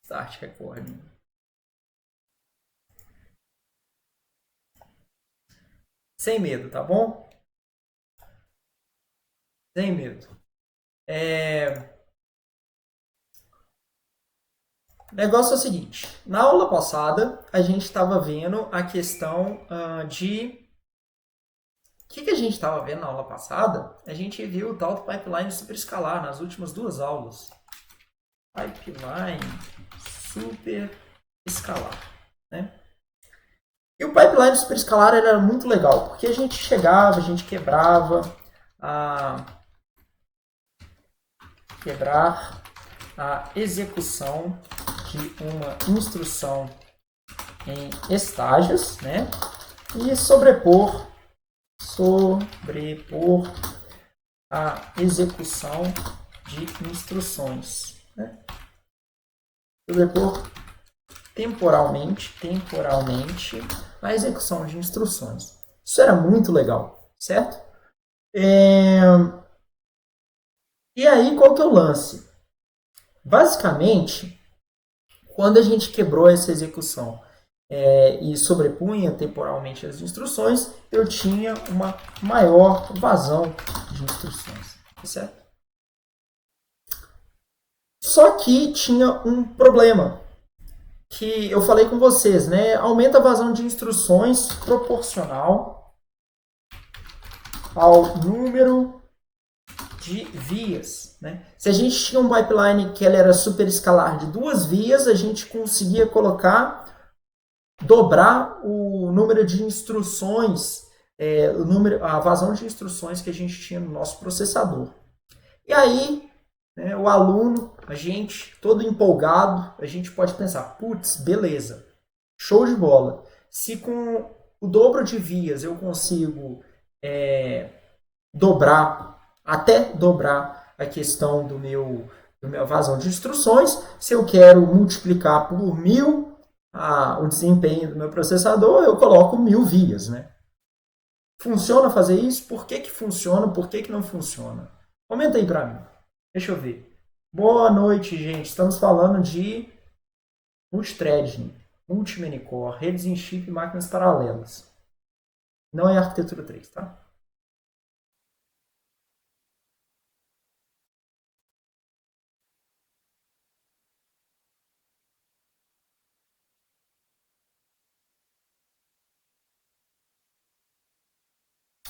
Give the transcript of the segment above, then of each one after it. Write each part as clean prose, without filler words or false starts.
Start recording. Sem medo, tá bom? Sem medo. O negócio é o seguinte. Na aula passada, a gente estava vendo a questão de... O que a gente estava vendo na aula passada? A gente viu o tal do pipeline superescalar nas últimas duas aulas. Pipeline superescalar, né? E o pipeline superescalar era muito legal, porque a gente chegava, a gente quebrava a quebrar a execução de uma instrução em estágios, né? E sobrepor a execução de instruções, né? Sobrepor temporalmente a execução de instruções. Isso era muito legal, certo? E aí, qual que é o lance? Basicamente, quando a gente quebrou essa execução e sobrepunha temporalmente as instruções, eu tinha uma maior vazão de instruções, certo? Só que tinha um problema, que eu falei com vocês, né? Aumenta a vazão de instruções proporcional ao número de vias, né? Se a gente tinha um pipeline que ela era super escalar de duas vias, a gente conseguia dobrar o número de instruções, a vazão de instruções que a gente tinha no nosso processador. E aí, né, o aluno, a gente todo empolgado, a gente pode pensar, putz, beleza, show de bola. Se com o dobro de vias eu consigo até dobrar a questão do meu vazão de instruções, se eu quero multiplicar por 1000 o desempenho do meu processador, eu coloco 1000 vias, né? Funciona fazer isso? Por que funciona? Por que não funciona? Comenta aí para mim. Deixa eu ver. Boa noite, gente. Estamos falando de multithreading, multimanycore, redes em chip e máquinas paralelas. Não é arquitetura 3, tá?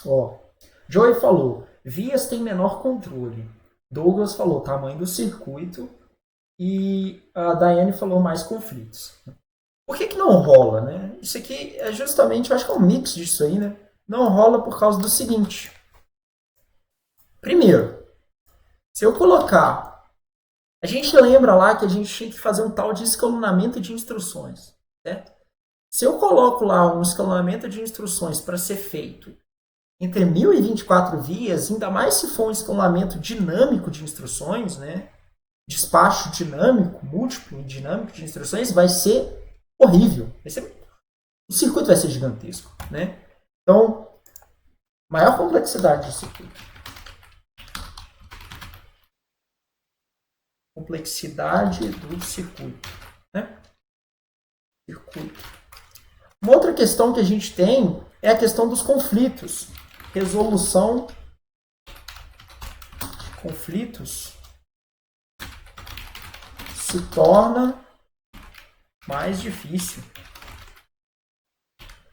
Ó, Joey falou, vias tem menor controle. Douglas falou, tamanho do circuito. E a Daiane falou mais conflitos. Por que não rola, né? Isso aqui é justamente, eu acho que é um mix disso aí, né? Não rola por causa do seguinte. Primeiro, se eu colocar... A gente lembra lá que a gente tinha que fazer um tal de escalonamento de instruções, certo? Se eu coloco lá um escalonamento de instruções para ser feito entre 1024 vias, ainda mais se for um escalonamento dinâmico de instruções, né? Despacho dinâmico, múltiplo e dinâmico de instruções, vai ser horrível. O circuito vai ser gigantesco, né? Então, maior complexidade do circuito. Complexidade do circuito, né? Circuito. Uma outra questão que a gente tem é a questão dos conflitos. Resolução de conflitos se torna mais difícil.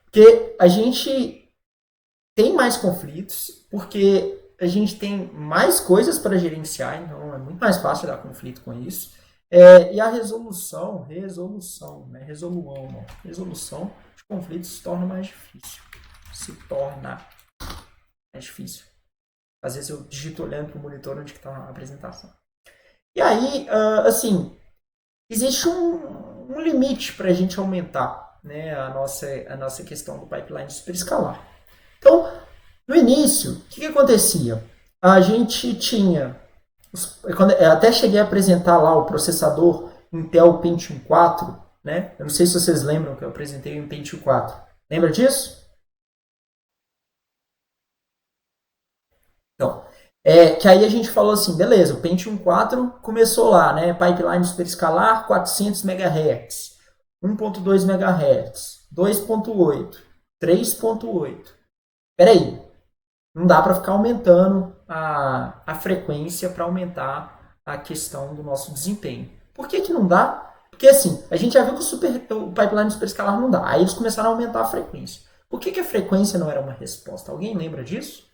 Porque a gente tem mais conflitos, porque a gente tem mais coisas para gerenciar, então é muito mais fácil dar conflito com isso. E a resolução de conflitos se torna mais difícil. Se torna mais difícil. Às vezes eu digito olhando para o monitor onde está a apresentação. E aí, assim, existe um limite para a gente aumentar, né, a nossa questão do pipeline superescalar. Então, no início, o que acontecia? A gente tinha... Eu até cheguei a apresentar lá o processador Intel Pentium 4, né? Eu não sei se vocês lembram que eu apresentei o Pentium 4. Lembra disso? Então, Que aí a gente falou assim, beleza, o Pentium 4 começou lá, né? Pipeline superescalar, 400 MHz, 1.2 MHz, 2.8, 3.8. Peraí, não dá para ficar aumentando a frequência para aumentar a questão do nosso desempenho. Por que não dá? Porque assim, a gente já viu que o pipeline superescalar não dá. Aí eles começaram a aumentar a frequência. Por que a frequência não era uma resposta? Alguém lembra disso?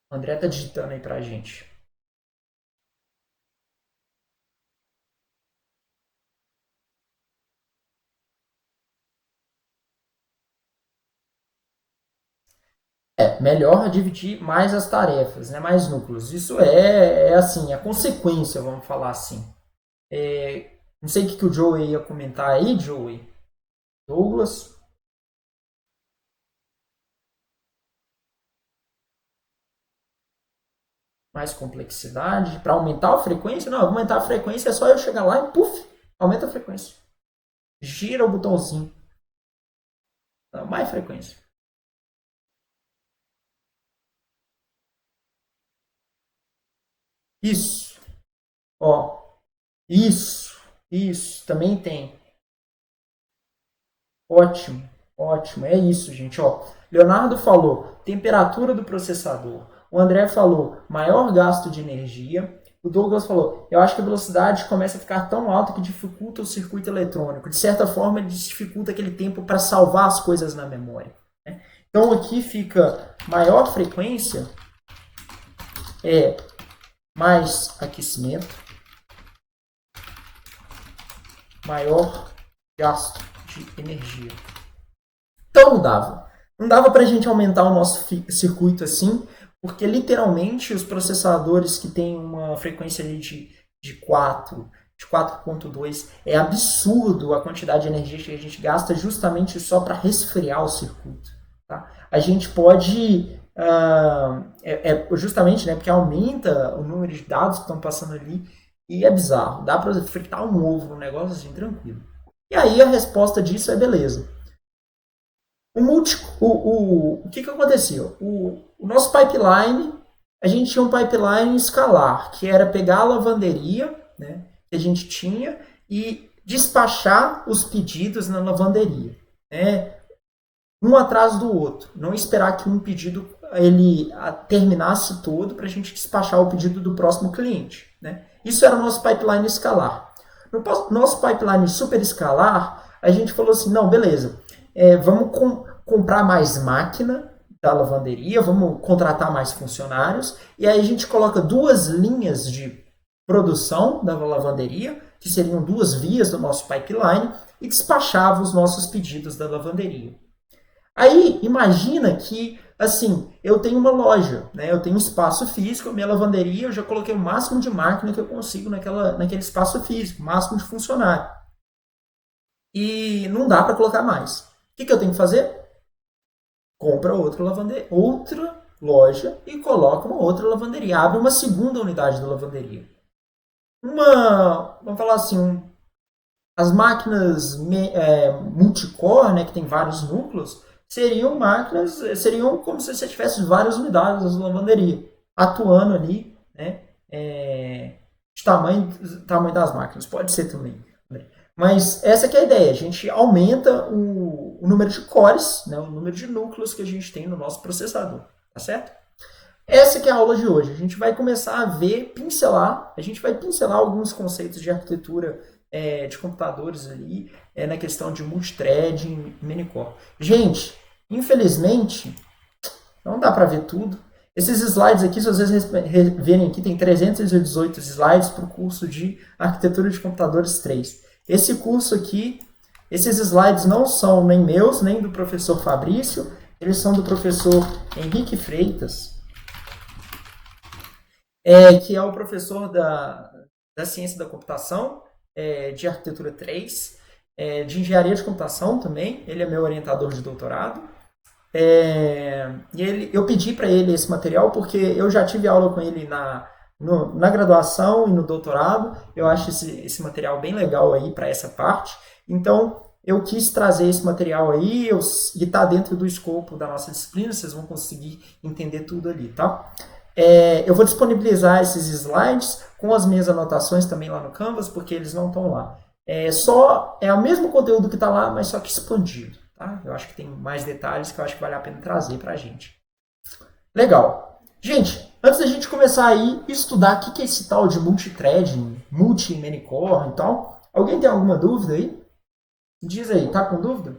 O André tá digitando aí pra gente. Melhor dividir mais as tarefas, né? Mais núcleos. Isso é assim, a consequência, vamos falar assim. Não sei o que o Joey ia comentar aí, Joey. Douglas. Mais complexidade. Para aumentar a frequência? Não, aumentar a frequência é só eu chegar lá e puf, aumenta a frequência. Gira o botãozinho. Não, mais frequência. Isso. Ó, isso. Isso. Também tem. Ótimo, ótimo. É isso, gente. Ó, Leonardo falou temperatura do processador. O André falou maior gasto de energia. O Douglas falou, eu acho que a velocidade começa a ficar tão alta que dificulta o circuito eletrônico. De certa forma, ele dificulta aquele tempo para salvar as coisas na memória. Né? Então aqui fica maior frequência é mais aquecimento, maior gasto de energia. Então não dava. Não dava para a gente aumentar o nosso circuito assim, porque literalmente os processadores que têm uma frequência ali de 4, de 4.2, é absurdo a quantidade de energia que a gente gasta justamente só para resfriar o circuito. Tá? A gente pode, justamente, né, porque aumenta o número de dados que estão passando ali, e é bizarro. Dá para fritar um ovo no negócio assim, tranquilo. E aí a resposta disso é beleza. O que acontecia? O nosso pipeline, a gente tinha um pipeline escalar, que era pegar a lavanderia, né, que a gente tinha e despachar os pedidos na lavanderia, né, um atrás do outro. Não esperar que um pedido ele terminasse todo para a gente despachar o pedido do próximo cliente. Né? Isso era o nosso pipeline escalar. No nosso pipeline super escalar, a gente falou assim, não, beleza, vamos comprar mais máquina da lavanderia, vamos contratar mais funcionários, e aí a gente coloca duas linhas de produção da lavanderia, que seriam duas vias do nosso pipeline, e despachava os nossos pedidos da lavanderia. Aí, imagina que, assim, eu tenho uma loja, né? Eu tenho um espaço físico, a minha lavanderia, eu já coloquei o máximo de máquina que eu consigo naquele espaço físico, o máximo de funcionário. E não dá para colocar mais. O que eu tenho que fazer? Compra outra loja e coloca uma outra lavanderia. Abre uma segunda unidade da lavanderia. Vamos falar assim, as máquinas multicore, né, que tem vários núcleos, seriam como se você tivesse várias unidades da lavanderia atuando ali, né, de tamanho das máquinas. Pode ser também. Né? Mas essa que é a ideia. A gente aumenta o número de cores, né, o número de núcleos que a gente tem no nosso processador. Tá certo? Essa que é a aula de hoje. A gente vai começar a a gente vai pincelar alguns conceitos de arquitetura de computadores ali, na questão de multithreading, minicore. Gente, infelizmente, não dá para ver tudo. Esses slides aqui, se vocês verem aqui, tem 318 slides para o curso de Arquitetura de Computadores 3. Esse curso aqui, esses slides não são nem meus, nem do professor Fabrício, eles são do professor Henrique Freitas, que é o professor da ciência da computação, de arquitetura 3. de engenharia de computação também. Ele é meu orientador de doutorado. Eu pedi para ele esse material porque eu já tive aula com ele na graduação e no doutorado. Eu acho esse material bem legal aí para essa parte. Então, eu quis trazer esse material aí e está dentro do escopo da nossa disciplina. Vocês vão conseguir entender tudo ali, tá? Eu vou disponibilizar esses slides com as minhas anotações também lá no Canvas, porque eles não estão lá. É o mesmo conteúdo que está lá, mas só que expandido. Tá? Eu acho que tem mais detalhes que eu acho que vale a pena trazer para a gente. Legal. Gente, antes da gente começar aí estudar o que é esse tal de multithreading, multi-manicore e tal, alguém tem alguma dúvida aí? Diz aí, tá com dúvida?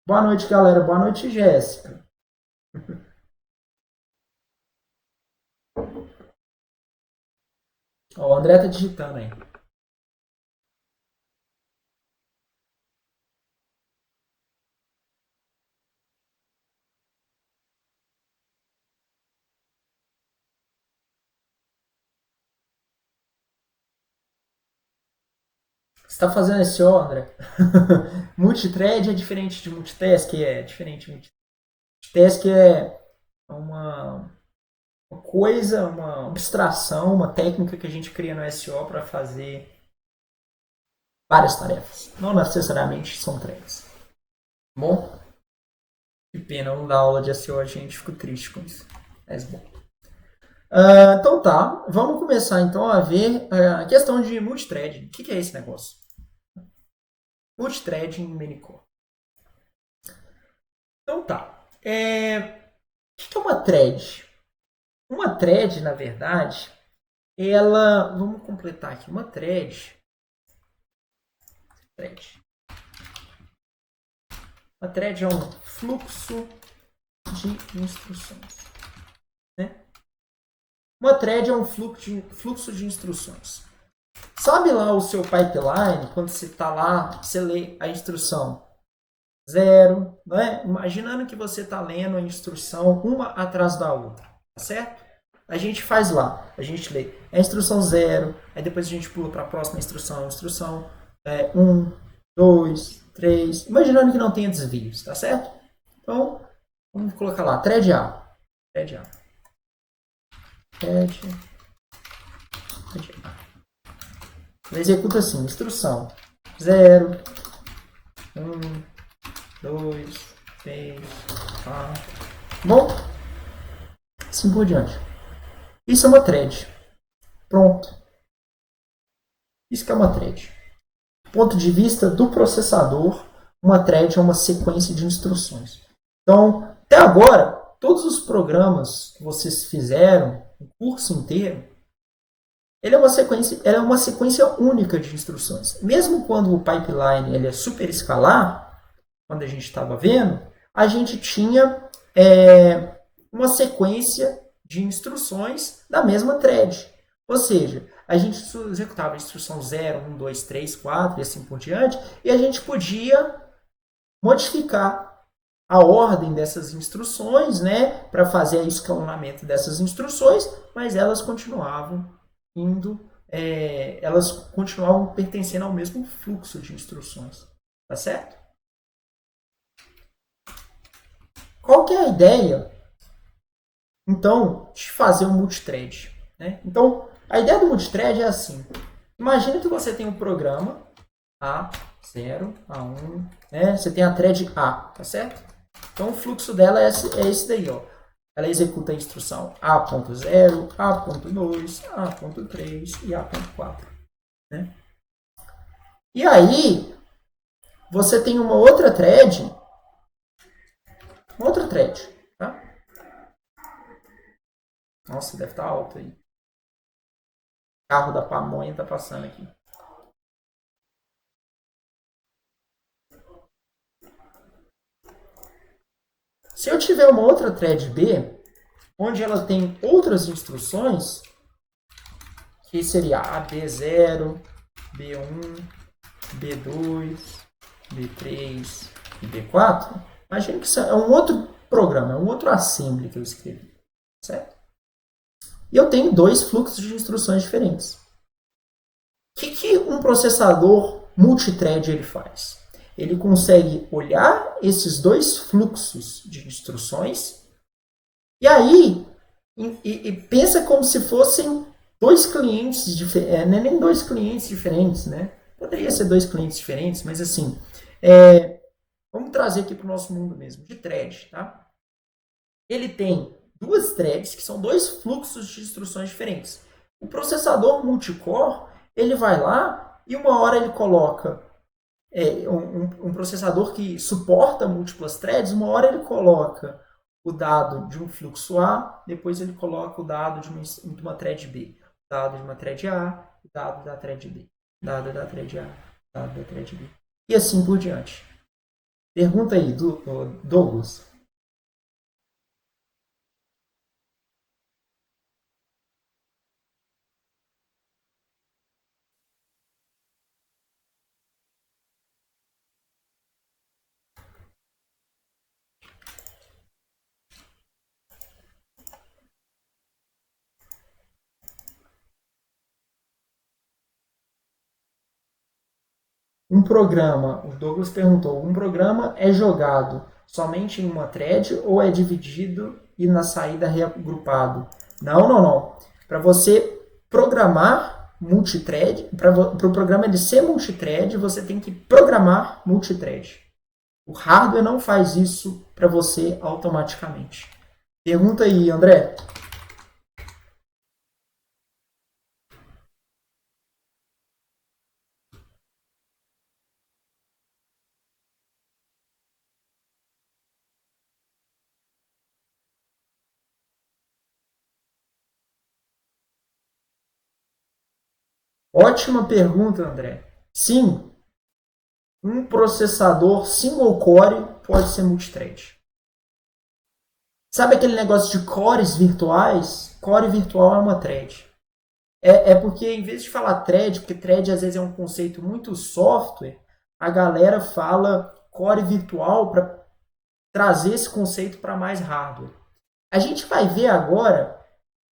Boa noite, galera. Boa noite, Jéssica. Ó, o André tá digitando aí. Você está fazendo SEO, André? Multithread é diferente de multitask? É diferente de multitask. É uma coisa, uma abstração, uma técnica que a gente cria no SEO para fazer várias tarefas. Não necessariamente são threads. Bom? Que pena, não dar aula de SEO, a gente fica triste com isso. Mas bom. Então tá, vamos começar então a ver a questão de multithreading. O que é esse negócio? Multithreading em Manicore. Então tá. O que é uma thread? Uma thread, na verdade, ela... Vamos completar aqui. Uma thread. Uma thread é um fluxo de instruções. Né? Uma thread é um fluxo de instruções. Sabe lá o seu pipeline, quando você está lá, você lê a instrução 0, né? Imaginando que você está lendo a instrução uma atrás da outra, tá certo? A gente faz lá, a gente lê a instrução 0, aí depois a gente pula para a próxima instrução 1, 2, 3, imaginando que não tenha desvios, tá certo? Então, vamos colocar lá, thread A. Thread A. Thread A. Ela executa assim, instrução 0, 1, 2, 3, 4. Bom, assim por diante. Isso é uma thread. Pronto. Isso que é uma thread. Do ponto de vista do processador, uma thread é uma sequência de instruções. Então, até agora, todos os programas que vocês fizeram, o curso inteiro, ela é uma sequência única de instruções. Mesmo quando o pipeline ele é super escalar, quando a gente estava vendo, a gente tinha uma sequência de instruções da mesma thread. Ou seja, a gente executava a instrução 0, 1, 2, 3, 4 e assim por diante, e a gente podia modificar a ordem dessas instruções, né, para fazer o escalonamento dessas instruções, mas elas continuavam elas continuavam pertencendo ao mesmo fluxo de instruções, tá certo? Qual que é a ideia, então, de fazer um multithread? Né? Então, a ideia do multithread é assim, imagina que você tem um programa A0, A1, né? Você tem a thread A, tá certo? Então, o fluxo dela é esse daí, ó. Ela executa a instrução A.0, A.2, A.3 e A.4. Né? E aí, você tem uma outra thread. Tá? Nossa, deve estar alto aí. O carro da pamonha está passando aqui. Se eu tiver uma outra thread B, onde ela tem outras instruções, que seria a B0, B1, B2, B3 e B4, imagina que isso é um outro programa, é um outro assembly que eu escrevi, certo? E eu tenho dois fluxos de instruções diferentes. O que um processador multithread ele faz? Ele consegue olhar esses dois fluxos de instruções e aí e pensa como se fossem dois clientes diferentes, não é nem dois clientes diferentes, né? Poderia ser dois clientes diferentes, mas assim, vamos trazer aqui para o nosso mundo mesmo, de thread, tá? Ele tem duas threads, que são dois fluxos de instruções diferentes. O processador multicore, ele vai lá e uma hora ele coloca um processador que suporta múltiplas threads, uma hora ele coloca o dado de um fluxo A, depois ele coloca o dado de uma thread B, o dado de uma thread A, o dado da thread B, dado da thread A, dado da thread B. E assim por diante. Pergunta aí, Douglas. Um programa, o Douglas perguntou, um programa é jogado somente em uma thread ou é dividido e na saída reagrupado? Não. Para você programar multithread, para o programa ele ser multithread, você tem que programar multithread. O hardware não faz isso para você automaticamente. Pergunta aí, André. Ótima pergunta, André. Sim, um processador single core pode ser multithread. Sabe aquele negócio de cores virtuais? Core virtual é uma thread. Porque, em vez de falar thread, porque thread às vezes é um conceito muito software, a galera fala core virtual para trazer esse conceito para mais hardware. A gente vai ver agora,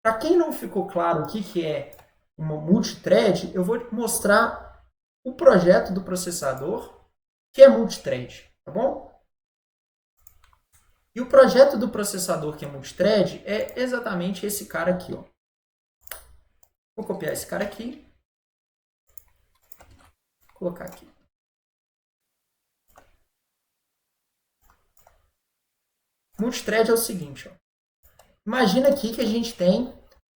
para quem não ficou claro o que é uma multithread, eu vou mostrar o projeto do processador que é multithread, tá bom? E o projeto do processador que é multithread é exatamente esse cara aqui, ó. Vou copiar esse cara aqui, colocar aqui. Multithread é o seguinte, ó. Imagina aqui que a gente tem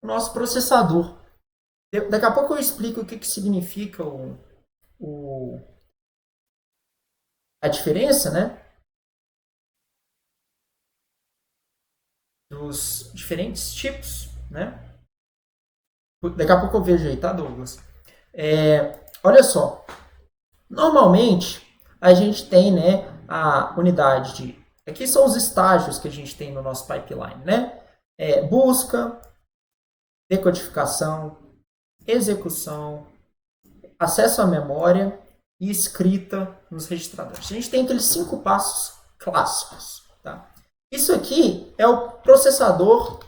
o nosso processador. Daqui a pouco eu explico o que significa a diferença, né? Dos diferentes tipos, né? Daqui a pouco eu vejo aí, tá, Douglas? Olha só. Normalmente, a gente tem, né, a unidade de... Aqui são os estágios que a gente tem no nosso pipeline, né? Busca, decodificação, execução, acesso à memória e escrita nos registradores. A gente tem aqueles 5 passos clássicos. Tá? Isso aqui é o processador,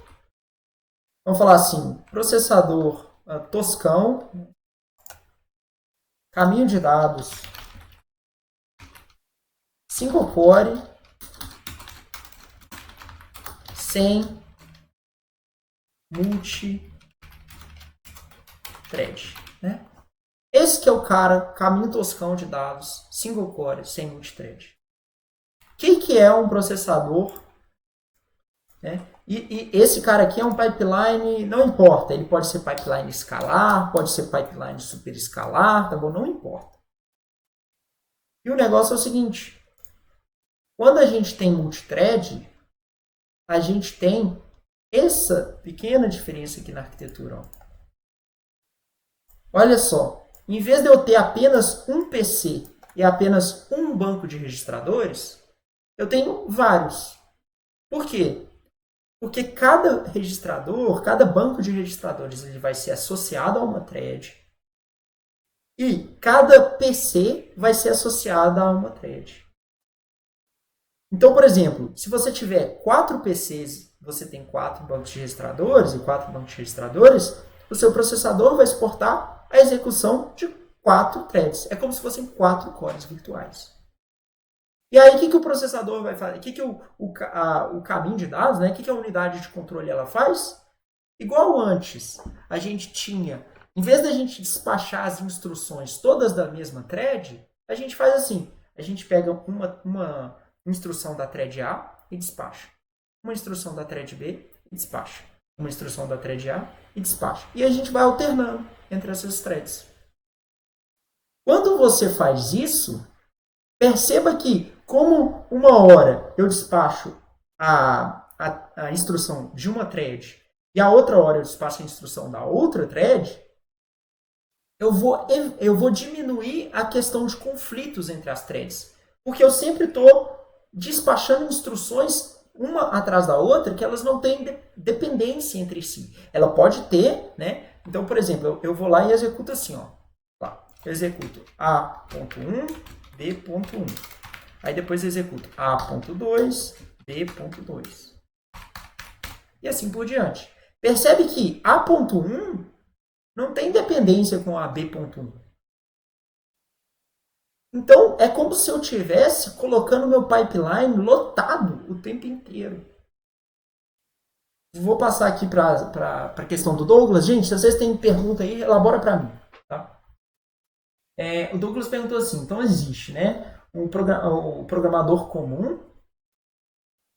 vamos falar assim, processador toscão, caminho de dados, single core, sem multithread. Né? Esse que é o cara, caminho toscão de dados, single core, sem multithread. O que é um processador? Né? E esse cara aqui é um pipeline, não importa, ele pode ser pipeline escalar, pode ser pipeline super escalar, tá bom? Não importa. E o negócio é o seguinte, quando a gente tem multithread, a gente tem essa pequena diferença aqui na arquitetura. Ó. Olha só, em vez de eu ter apenas um PC e apenas um banco de registradores, eu tenho vários. Por quê? Porque cada registrador, cada banco de registradores, ele vai ser associado a uma thread. E cada PC vai ser associado a uma thread. Então, por exemplo, se você tiver 4 PCs, você tem 4 bancos de registradores e 4 bancos de registradores, o seu processador vai exportar a execução de 4 threads. É como se fossem 4 cores virtuais. E aí, o que o processador vai fazer? O que o caminho de dados, né? O que a unidade de controle ela faz? Igual antes, a gente tinha, em vez da gente despachar as instruções todas da mesma thread, a gente faz assim, a gente pega uma instrução da thread A e despacha, uma instrução da thread B e despacha, uma instrução da thread A e despacha. E a gente vai alternando entre essas threads. Quando você faz isso, perceba que, como uma hora eu despacho a instrução de uma thread e a outra hora eu despacho a instrução da outra thread, eu vou diminuir a questão de conflitos entre as threads. Porque eu sempre estou despachando instruções uma atrás da outra que elas não têm dependência entre si. Ela pode ter, né? Então, por exemplo, eu vou lá e executo assim, ó. Lá, eu executo A.1, B.1. Aí depois eu executo A.2, B.2. E assim por diante. Percebe que A.1 não tem dependência com a B.1. Então, é como se eu estivesse colocando meu pipeline lotado o tempo inteiro. Vou passar aqui para a questão do Douglas. Gente, se vocês têm pergunta aí, elabora para mim. Tá? O Douglas perguntou assim, então existe, né? O programador comum,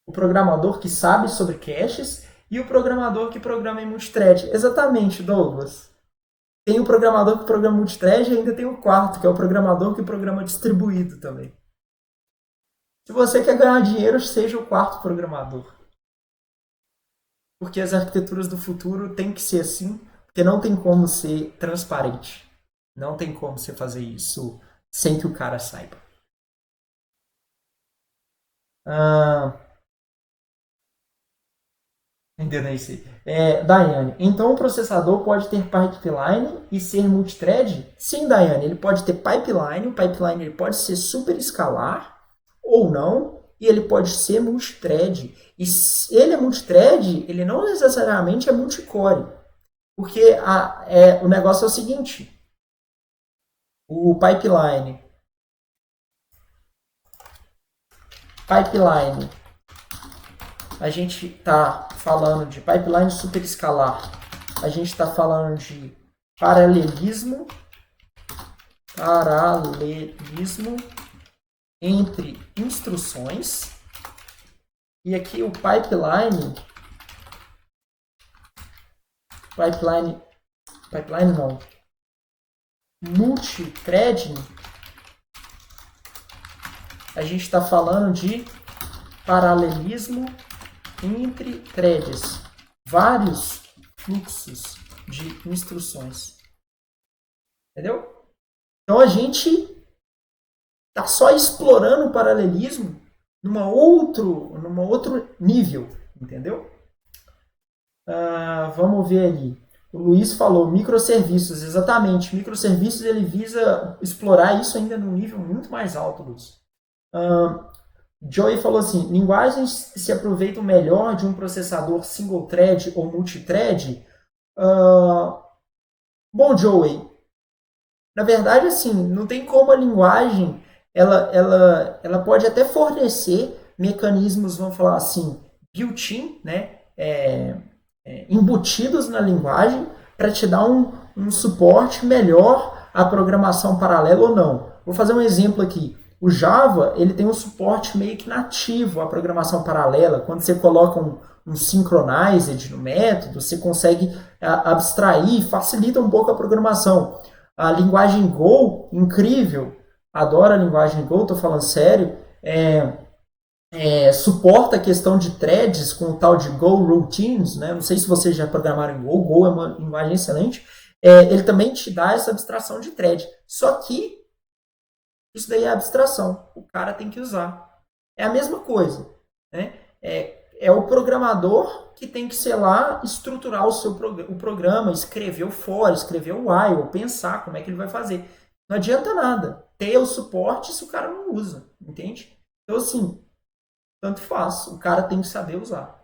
o programador que sabe sobre caches e o programador que programa em multithread. Exatamente, Douglas. Tem o programador que programa multithread e ainda tem o quarto, que é o programador que programa distribuído também. Se você quer ganhar dinheiro, seja o quarto programador. Porque as arquiteturas do futuro têm que ser assim, porque não tem como ser transparente. Não tem como você fazer isso sem que o cara saiba. Entendeu isso aí? Daiane, então o processador pode ter pipeline e ser multithread? Sim, Daiane, ele pode ter pipeline, o pipeline ele pode ser super escalar ou não, e ele pode ser multithread. E se ele é multithread, ele não necessariamente é multicore. Porque o negócio é o seguinte, o pipeline a gente está falando de pipeline superescalar, a gente está falando de paralelismo entre instruções, e aqui o pipeline não, multithreading, a gente está falando de paralelismo entre threads, vários fluxos de instruções. Entendeu? Então a gente está só explorando o paralelismo numa outro nível, entendeu? Vamos ver ali. O Luiz falou microserviços, exatamente. Microserviços ele visa explorar isso ainda num nível muito mais alto, Luiz. Joey falou assim, linguagens se aproveitam melhor de um processador single thread ou multithread? Bom, Joey, na verdade, assim, não tem como a linguagem, ela pode até fornecer mecanismos, vamos falar assim, built-in, né? Embutidos na linguagem para te dar um suporte melhor à programação paralela ou não. Vou fazer um exemplo aqui. O Java ele tem um suporte meio que nativo à programação paralela. Quando você coloca um synchronized no método, você consegue abstrair, facilita um pouco a programação. A linguagem Go, incrível, adoro a linguagem Go, estou falando sério, suporta a questão de threads com o tal de Go Routines, né? Não sei se vocês já programaram em Go, Go é uma linguagem excelente. Ele também te dá essa abstração de thread. Só que isso daí é abstração. O cara tem que usar. É a mesma coisa. Né? É o programador que tem que, sei lá, estruturar o programa, escrever o for, escrever o while, pensar como é que ele vai fazer. Não adianta nada ter o suporte se o cara não usa. Entende? Então, assim, tanto faz. O cara tem que saber usar.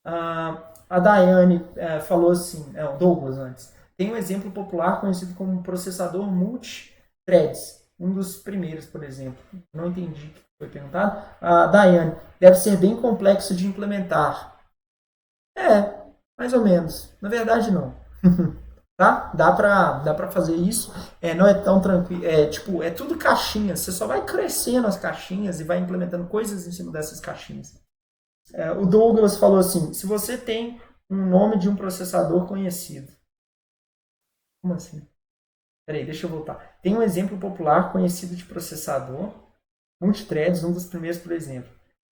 A Daiane falou assim, o Douglas antes, tem um exemplo popular conhecido como processador multi-threads. Um dos primeiros, por exemplo. Não entendi o que foi perguntado. A Daiane, deve ser bem complexo de implementar. Mais ou menos. Na verdade, não. Tá? Dá pra fazer isso. Não é tão tranquilo. É tudo caixinhas. Você só vai crescendo as caixinhas e vai implementando coisas em cima dessas caixinhas. O Douglas falou assim: se você tem um nome de um processador conhecido. Como assim? Peraí, deixa eu voltar. Tem um exemplo popular conhecido de processador, multithreads, um dos primeiros, por exemplo.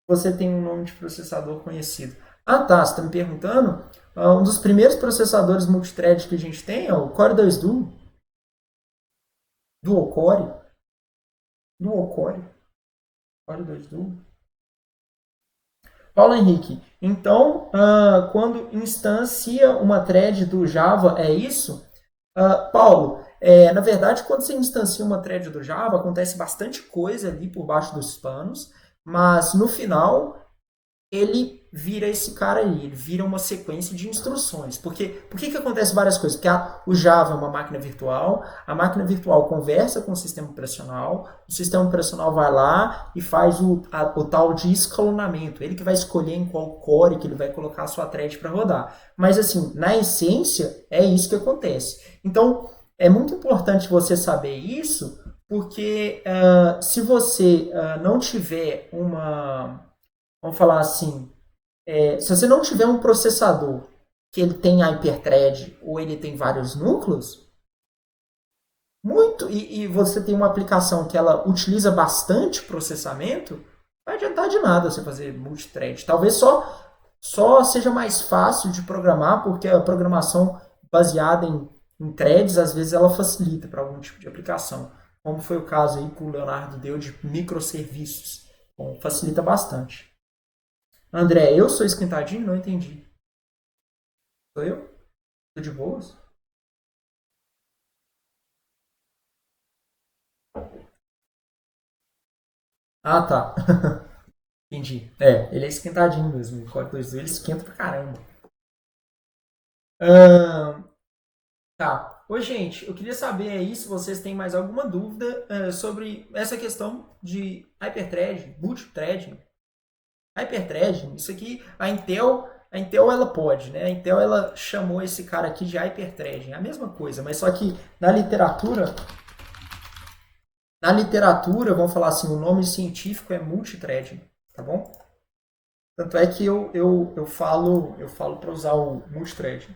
Você tem um nome de processador conhecido. Ah, tá. Você está me perguntando? Um dos primeiros processadores multithread que a gente tem é o Core 2 Duo. Dual Core. Dual Core. Core 2 Duo. Paulo Henrique. Então, quando instancia uma thread do Java, é isso? Paulo, na verdade, quando você instancia uma thread do Java, acontece bastante coisa ali por baixo dos panos, mas no final ele vira esse cara aí, ele vira uma sequência de instruções. Porque por que acontece várias coisas? Porque o Java é uma máquina virtual, a máquina virtual conversa com o sistema operacional, o sistema operacional vai lá e faz o tal de escalonamento. Ele que vai escolher em qual core que ele vai colocar a sua thread para rodar. Mas assim, na essência, é isso que acontece. Então, é muito importante você saber isso, porque se você não tiver vamos falar assim, se você não tiver um processador que ele tem hyperthread ou ele tem vários núcleos, e você tem uma aplicação que ela utiliza bastante processamento, não vai adiantar de nada você fazer multithread. Talvez só seja mais fácil de programar, porque a programação baseada em threads, às vezes ela facilita para algum tipo de aplicação. Como foi o caso aí que o Leonardo deu de microserviços. Bom, facilita bastante. André, eu sou esquentadinho? Não entendi. Sou eu? Tô de boas? Ah, tá. Entendi. Ele é esquentadinho mesmo. O Core 2 ele esquenta pra caramba. Ahn, tá. Ô, gente, eu queria saber aí se vocês têm mais alguma dúvida sobre essa questão de hyperthread, multithreading. Hyperthreading, isso aqui, a Intel ela pode, né? A Intel ela chamou esse cara aqui de hyperthreading. É a mesma coisa, mas só que na literatura, vamos falar assim, o nome científico é multithreading, tá bom? Tanto é que eu falo para usar o multithreading.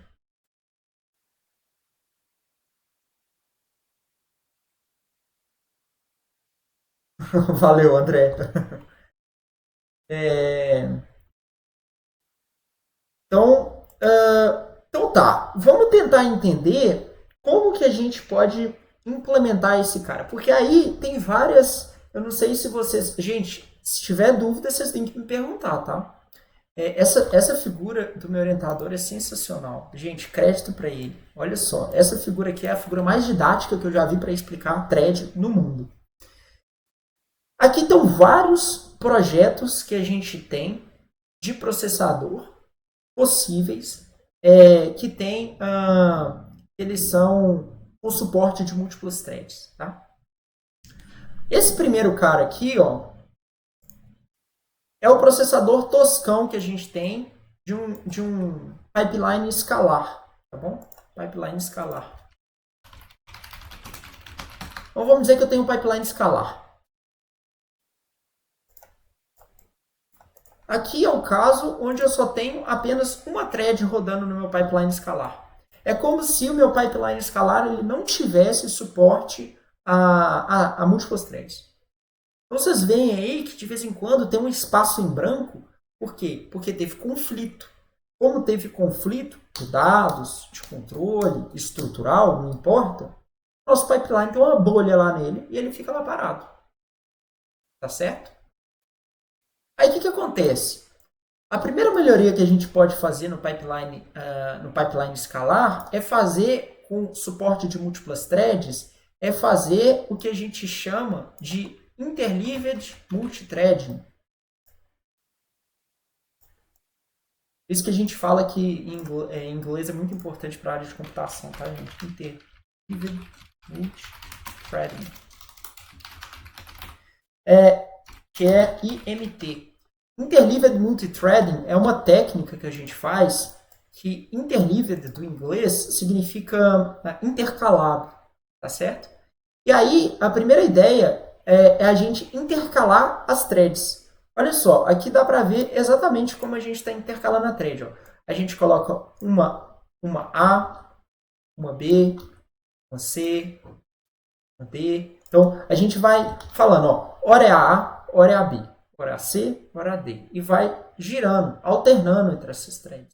Valeu, André. É, então tá, vamos tentar entender como que a gente pode implementar esse cara. Porque aí tem várias. Eu não sei se vocês. Gente, se tiver dúvida, vocês têm que me perguntar, tá? Essa figura do meu orientador é sensacional. Gente, crédito para ele. Olha só, essa figura aqui é a figura mais didática que eu já vi para explicar thread no mundo. Aqui estão vários projetos que a gente tem de processador possíveis que tem, eles são com suporte de múltiplos threads. Tá? Esse primeiro cara aqui, ó, é o processador toscão que a gente tem de um pipeline escalar, tá bom? Pipeline escalar. Então vamos dizer que eu tenho um pipeline escalar. Aqui é o caso onde eu só tenho apenas uma thread rodando no meu pipeline escalar. É como se o meu pipeline escalar ele não tivesse suporte a múltiplos threads. Então vocês veem aí que de vez em quando tem um espaço em branco. Por quê? Porque teve conflito. Como teve conflito de dados, de controle, estrutural, não importa, nosso pipeline tem uma bolha lá nele e ele fica lá parado. Tá certo? Aí o que acontece? A primeira melhoria que a gente pode fazer no pipeline escalar é fazer, com suporte de múltiplas threads, é fazer o que a gente chama de interleaved multithreading. Isso que a gente fala que inglês é muito importante para a área de computação, tá, gente? Interleaved Multithreading. Que é IMT. Interleaved Multithreading é uma técnica que a gente faz que interleaved do inglês significa intercalado, tá certo? E aí, a primeira ideia é a gente intercalar as threads. Olha só, aqui dá para ver exatamente como a gente está intercalando a thread. Ó. A gente coloca uma A, uma B, uma C, uma D. Então, a gente vai falando, ó, hora é a A, hora é a B, hora é a C, hora é a D. E vai girando, alternando entre essas threads.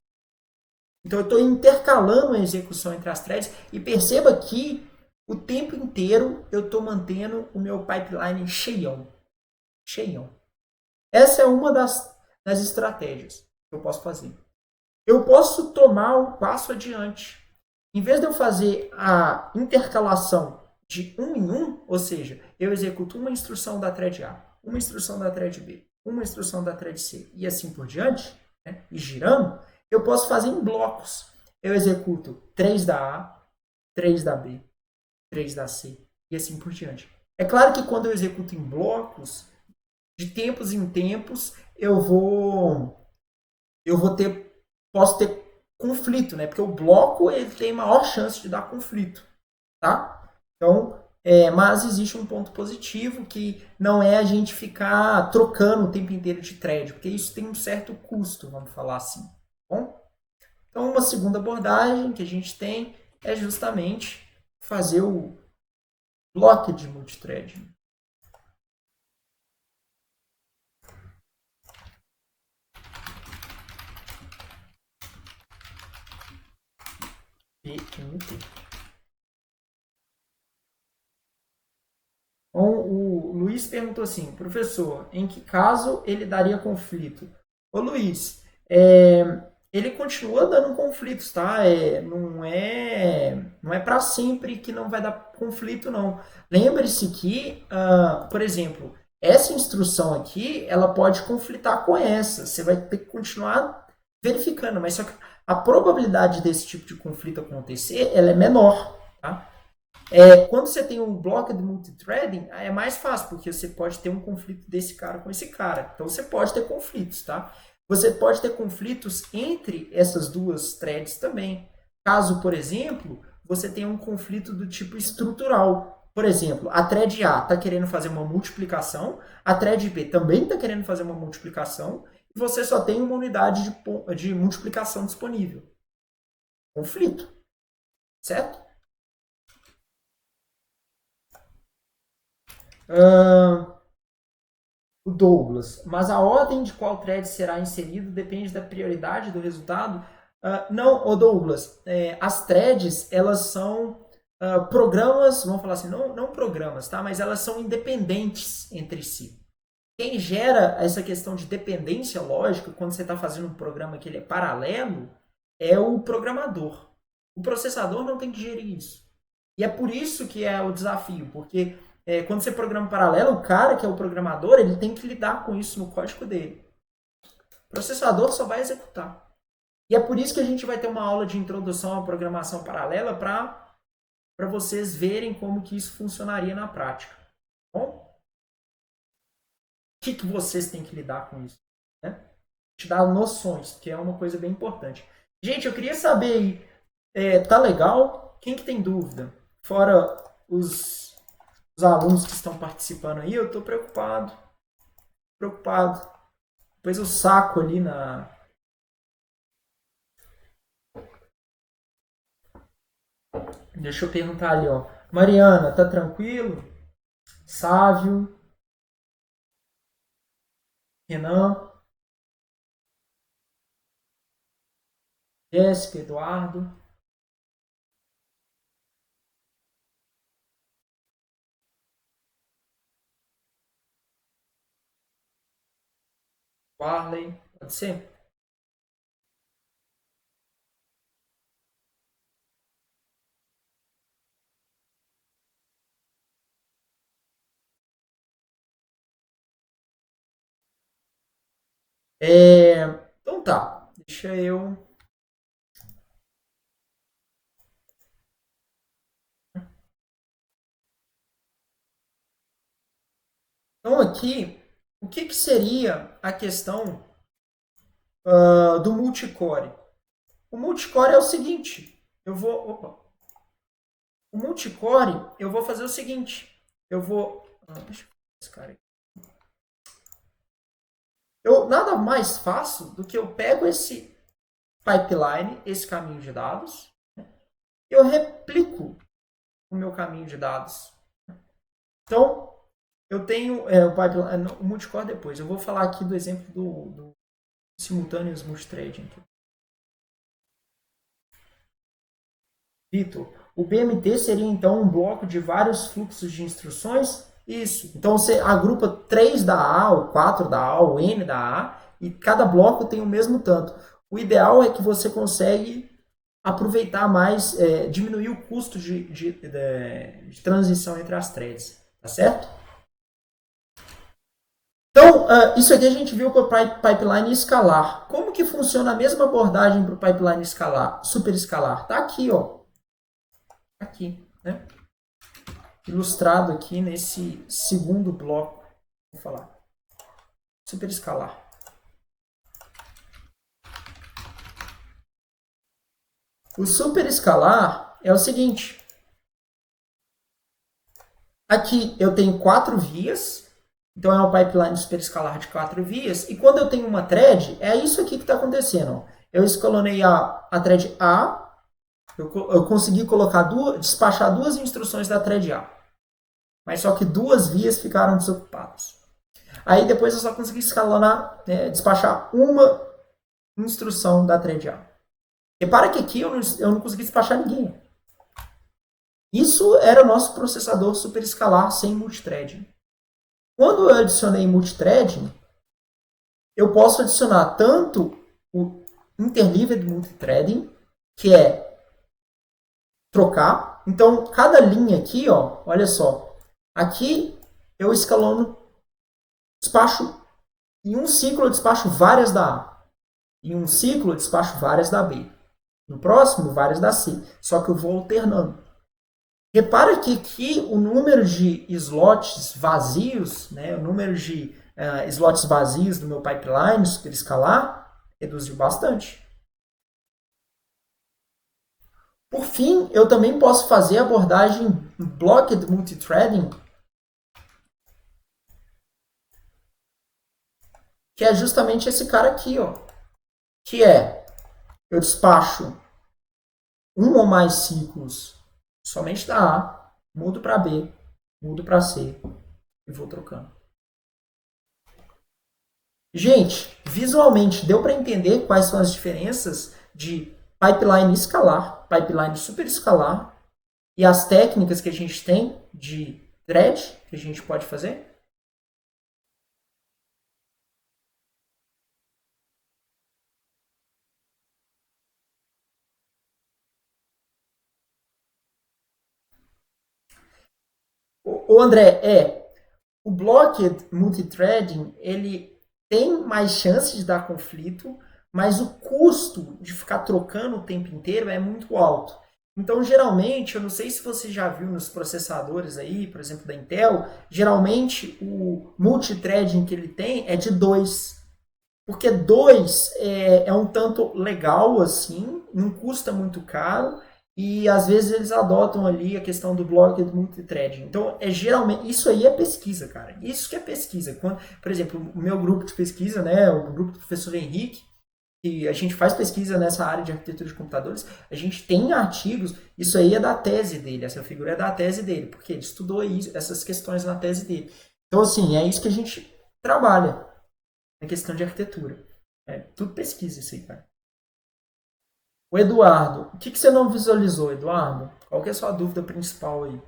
Então, eu estou intercalando a execução entre as threads e perceba que o tempo inteiro eu estou mantendo o meu pipeline cheião. Cheião. Essa é uma das estratégias que eu posso fazer. Eu posso tomar um passo adiante. Em vez de eu fazer a intercalação de um em um, ou seja, eu executo uma instrução da thread A, uma instrução da thread B, uma instrução da thread C e assim por diante, né, e girando, eu posso fazer em blocos. Eu executo 3 da A, 3 da B, 3 da C e assim por diante. É claro que quando eu executo em blocos, de tempos em tempos, posso ter conflito, né? Porque o bloco ele tem maior chance de dar conflito, tá? Então, mas existe um ponto positivo que não é a gente ficar trocando o tempo inteiro de thread, porque isso tem um certo custo, vamos falar assim, tá bom? Então, uma segunda abordagem que a gente tem é justamente fazer o bloco de multithreading. PMT. Então, o Luiz perguntou assim, professor, em que caso ele daria conflito? Ô Luiz, ele continua dando conflitos, tá? Não é para sempre que não vai dar conflito, não. Lembre-se que, por exemplo, essa instrução aqui, ela pode conflitar com essa. Você vai ter que continuar verificando, mas só que a probabilidade desse tipo de conflito acontecer, ela é menor, tá? Quando você tem um bloco de multithreading, é mais fácil, porque você pode ter um conflito desse cara com esse cara. Então você pode ter conflitos, tá? Você pode ter conflitos entre essas duas threads também. Caso, por exemplo, você tenha um conflito do tipo estrutural. Por exemplo, a thread A está querendo fazer uma multiplicação, a thread B também está querendo fazer uma multiplicação, e você só tem uma unidade de multiplicação disponível. Conflito. Certo? O Douglas, mas a ordem de qual thread será inserido depende da prioridade do resultado? Não, o Douglas, as threads, elas são programas, vamos falar assim, não programas, tá? Mas elas são independentes entre si. Quem gera essa questão de dependência lógica, quando você está fazendo um programa que ele é paralelo, é o programador. O processador não tem que gerir isso. E é por isso que é o desafio, porque quando você programa paralelo, o cara que é o programador, ele tem que lidar com isso no código dele. O processador só vai executar. E é por isso que a gente vai ter uma aula de introdução à programação paralela para vocês verem como que isso funcionaria na prática. Bom? O que vocês têm que lidar com isso? Né? Te dar noções, que é uma coisa bem importante. Gente, eu queria saber aí, tá legal? Quem que tem dúvida? Fora os alunos que estão participando aí, eu estou preocupado. Preocupado. Depois eu saco ali na. Deixa eu perguntar ali, ó. Mariana, tá tranquilo? Sávio, Renan, Jéssica, Eduardo, Warley, pode ser? Então tá. Deixa eu... Então, aqui, o que seria a questão do multicore? O multicore é o seguinte, o multicore, eu vou fazer o seguinte, eu vou... deixa eu ver esse cara aqui. Eu nada mais faço do que eu pego esse pipeline, esse caminho de dados, eu replico o meu caminho de dados. Então, eu tenho o pipeline, o multicore depois. Eu vou falar aqui do exemplo do simultaneous multithreading. Vitor, o BMT seria então um bloco de vários fluxos de instruções? Isso. Então você agrupa 3 da A, ou 4 da A, ou N da A, e cada bloco tem o mesmo tanto. O ideal é que você consegue aproveitar mais, diminuir o custo de transição entre as threads. Tá certo? Então, isso aqui a gente viu para o pipeline escalar. Como que funciona a mesma abordagem para o pipeline escalar, super escalar? Tá aqui, ó. Aqui, né? Ilustrado aqui nesse segundo bloco. Vou falar. Super escalar. O super escalar é o seguinte. Aqui eu tenho 4 vias. Então é um pipeline super escalar de 4 vias. E quando eu tenho uma thread, é isso aqui que está acontecendo. Eu escalonei a thread A. Eu consegui despachar 2 instruções da thread A. Mas só que 2 vias ficaram desocupadas. Aí depois eu só consegui escalonar, despachar uma instrução da thread A. Repara que aqui eu não consegui despachar ninguém. Isso era o nosso processador super escalar sem multithreading. Quando eu adicionei multithreading, eu posso adicionar tanto o interleaved multithreading, que é trocar. Então, cada linha aqui, ó, olha só. Aqui eu escalono, despacho, em um ciclo eu despacho várias da A. Em um ciclo eu despacho várias da B. No próximo, várias da C. Só que eu vou alternando. Repara que aqui o número de slots vazios, né, o número de slots vazios do meu pipeline super escalar reduziu bastante. Por fim, eu também posso fazer a abordagem Blocked Multithreading, que é justamente esse cara aqui, ó, que é eu despacho um ou mais ciclos somente da A, mudo para B, mudo para C e vou trocando. Gente, visualmente deu para entender quais são as diferenças de pipeline escalar, pipeline super escalar e as técnicas que a gente tem de thread que a gente pode fazer? O André, o blocked multithreading, ele tem mais chance de dar conflito, mas o custo de ficar trocando o tempo inteiro é muito alto. Então, geralmente, eu não sei se você já viu nos processadores aí, por exemplo, da Intel, geralmente o multithreading que ele tem é de 2. Porque 2 é um tanto legal, assim, não custa muito caro, e às vezes eles adotam ali a questão do bloco do multithreading. Então, geralmente, isso aí é pesquisa, cara. Isso que é pesquisa. Quando, por exemplo, o meu grupo de pesquisa, né, o grupo do professor Henrique, que a gente faz pesquisa nessa área de arquitetura de computadores, a gente tem artigos, isso aí é da tese dele, essa figura é da tese dele, porque ele estudou isso, essas questões na tese dele. Então, assim, é isso que a gente trabalha na questão de arquitetura. É tudo pesquisa isso aí, cara. O Eduardo, o que você não visualizou, Eduardo? Qual que é a sua dúvida principal aí?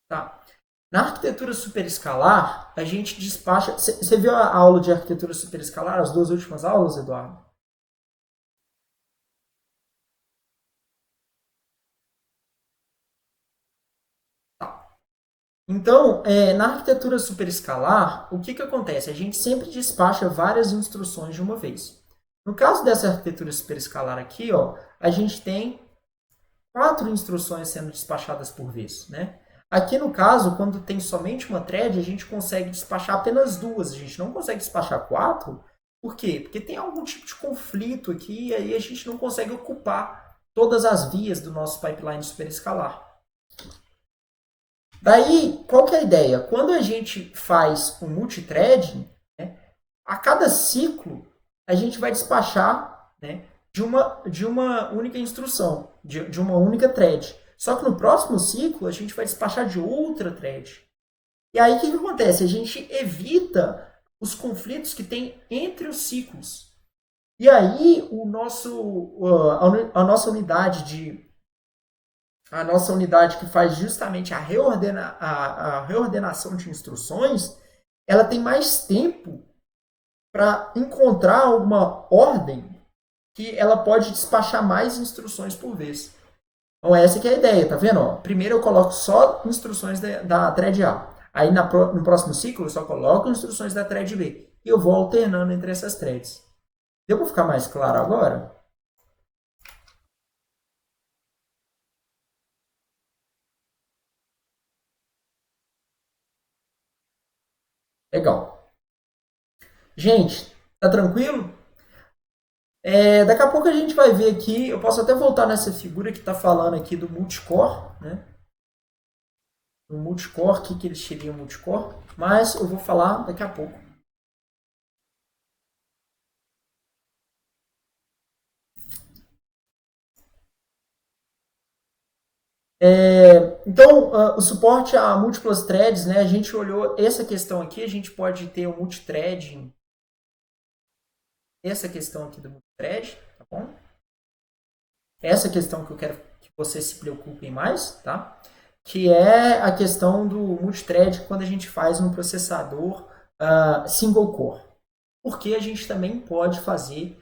Tá. Na arquitetura superescalar, a gente despacha... Você viu a aula de arquitetura superescalar, as duas últimas aulas, Eduardo? Então, na arquitetura superescalar, o que, que acontece? A gente sempre despacha várias instruções de uma vez. No caso dessa arquitetura superescalar aqui, ó, a gente tem 4 instruções sendo despachadas por vez. Né? Aqui no caso, quando tem somente uma thread, a gente consegue despachar apenas 2. A gente não consegue despachar 4. Por quê? Porque tem algum tipo de conflito aqui e aí a gente não consegue ocupar todas as vias do nosso pipeline superescalar. Daí, qual que é a ideia? Quando a gente faz o multithreading, né, a cada ciclo a gente vai despachar, né, de uma única instrução, de uma única thread. Só que no próximo ciclo a gente vai despachar de outra thread. E aí o que, que acontece? A gente evita os conflitos que tem entre os ciclos. E aí a nossa unidade que faz justamente a reordenação de instruções, ela tem mais tempo para encontrar alguma ordem que ela pode despachar mais instruções por vez. Então essa que é a ideia, tá vendo? Ó, primeiro eu coloco só instruções da thread A. Aí no próximo ciclo eu só coloco instruções da thread B. E eu vou alternando entre essas threads. Deu para ficar mais claro agora? Legal. Gente, tá tranquilo? Daqui a pouco a gente vai ver aqui, eu posso até voltar nessa figura que está falando aqui do multicore, né? O multicore, o que eles teriam multicore, mas eu vou falar daqui a pouco. Então, o suporte a múltiplas threads, né? A gente olhou essa questão aqui, a gente pode ter o multithreading, essa questão aqui do multithread, tá bom? Essa questão que eu quero que vocês se preocupem mais, tá? Que é a questão do multithread quando a gente faz um processador single core. Porque a gente também pode fazer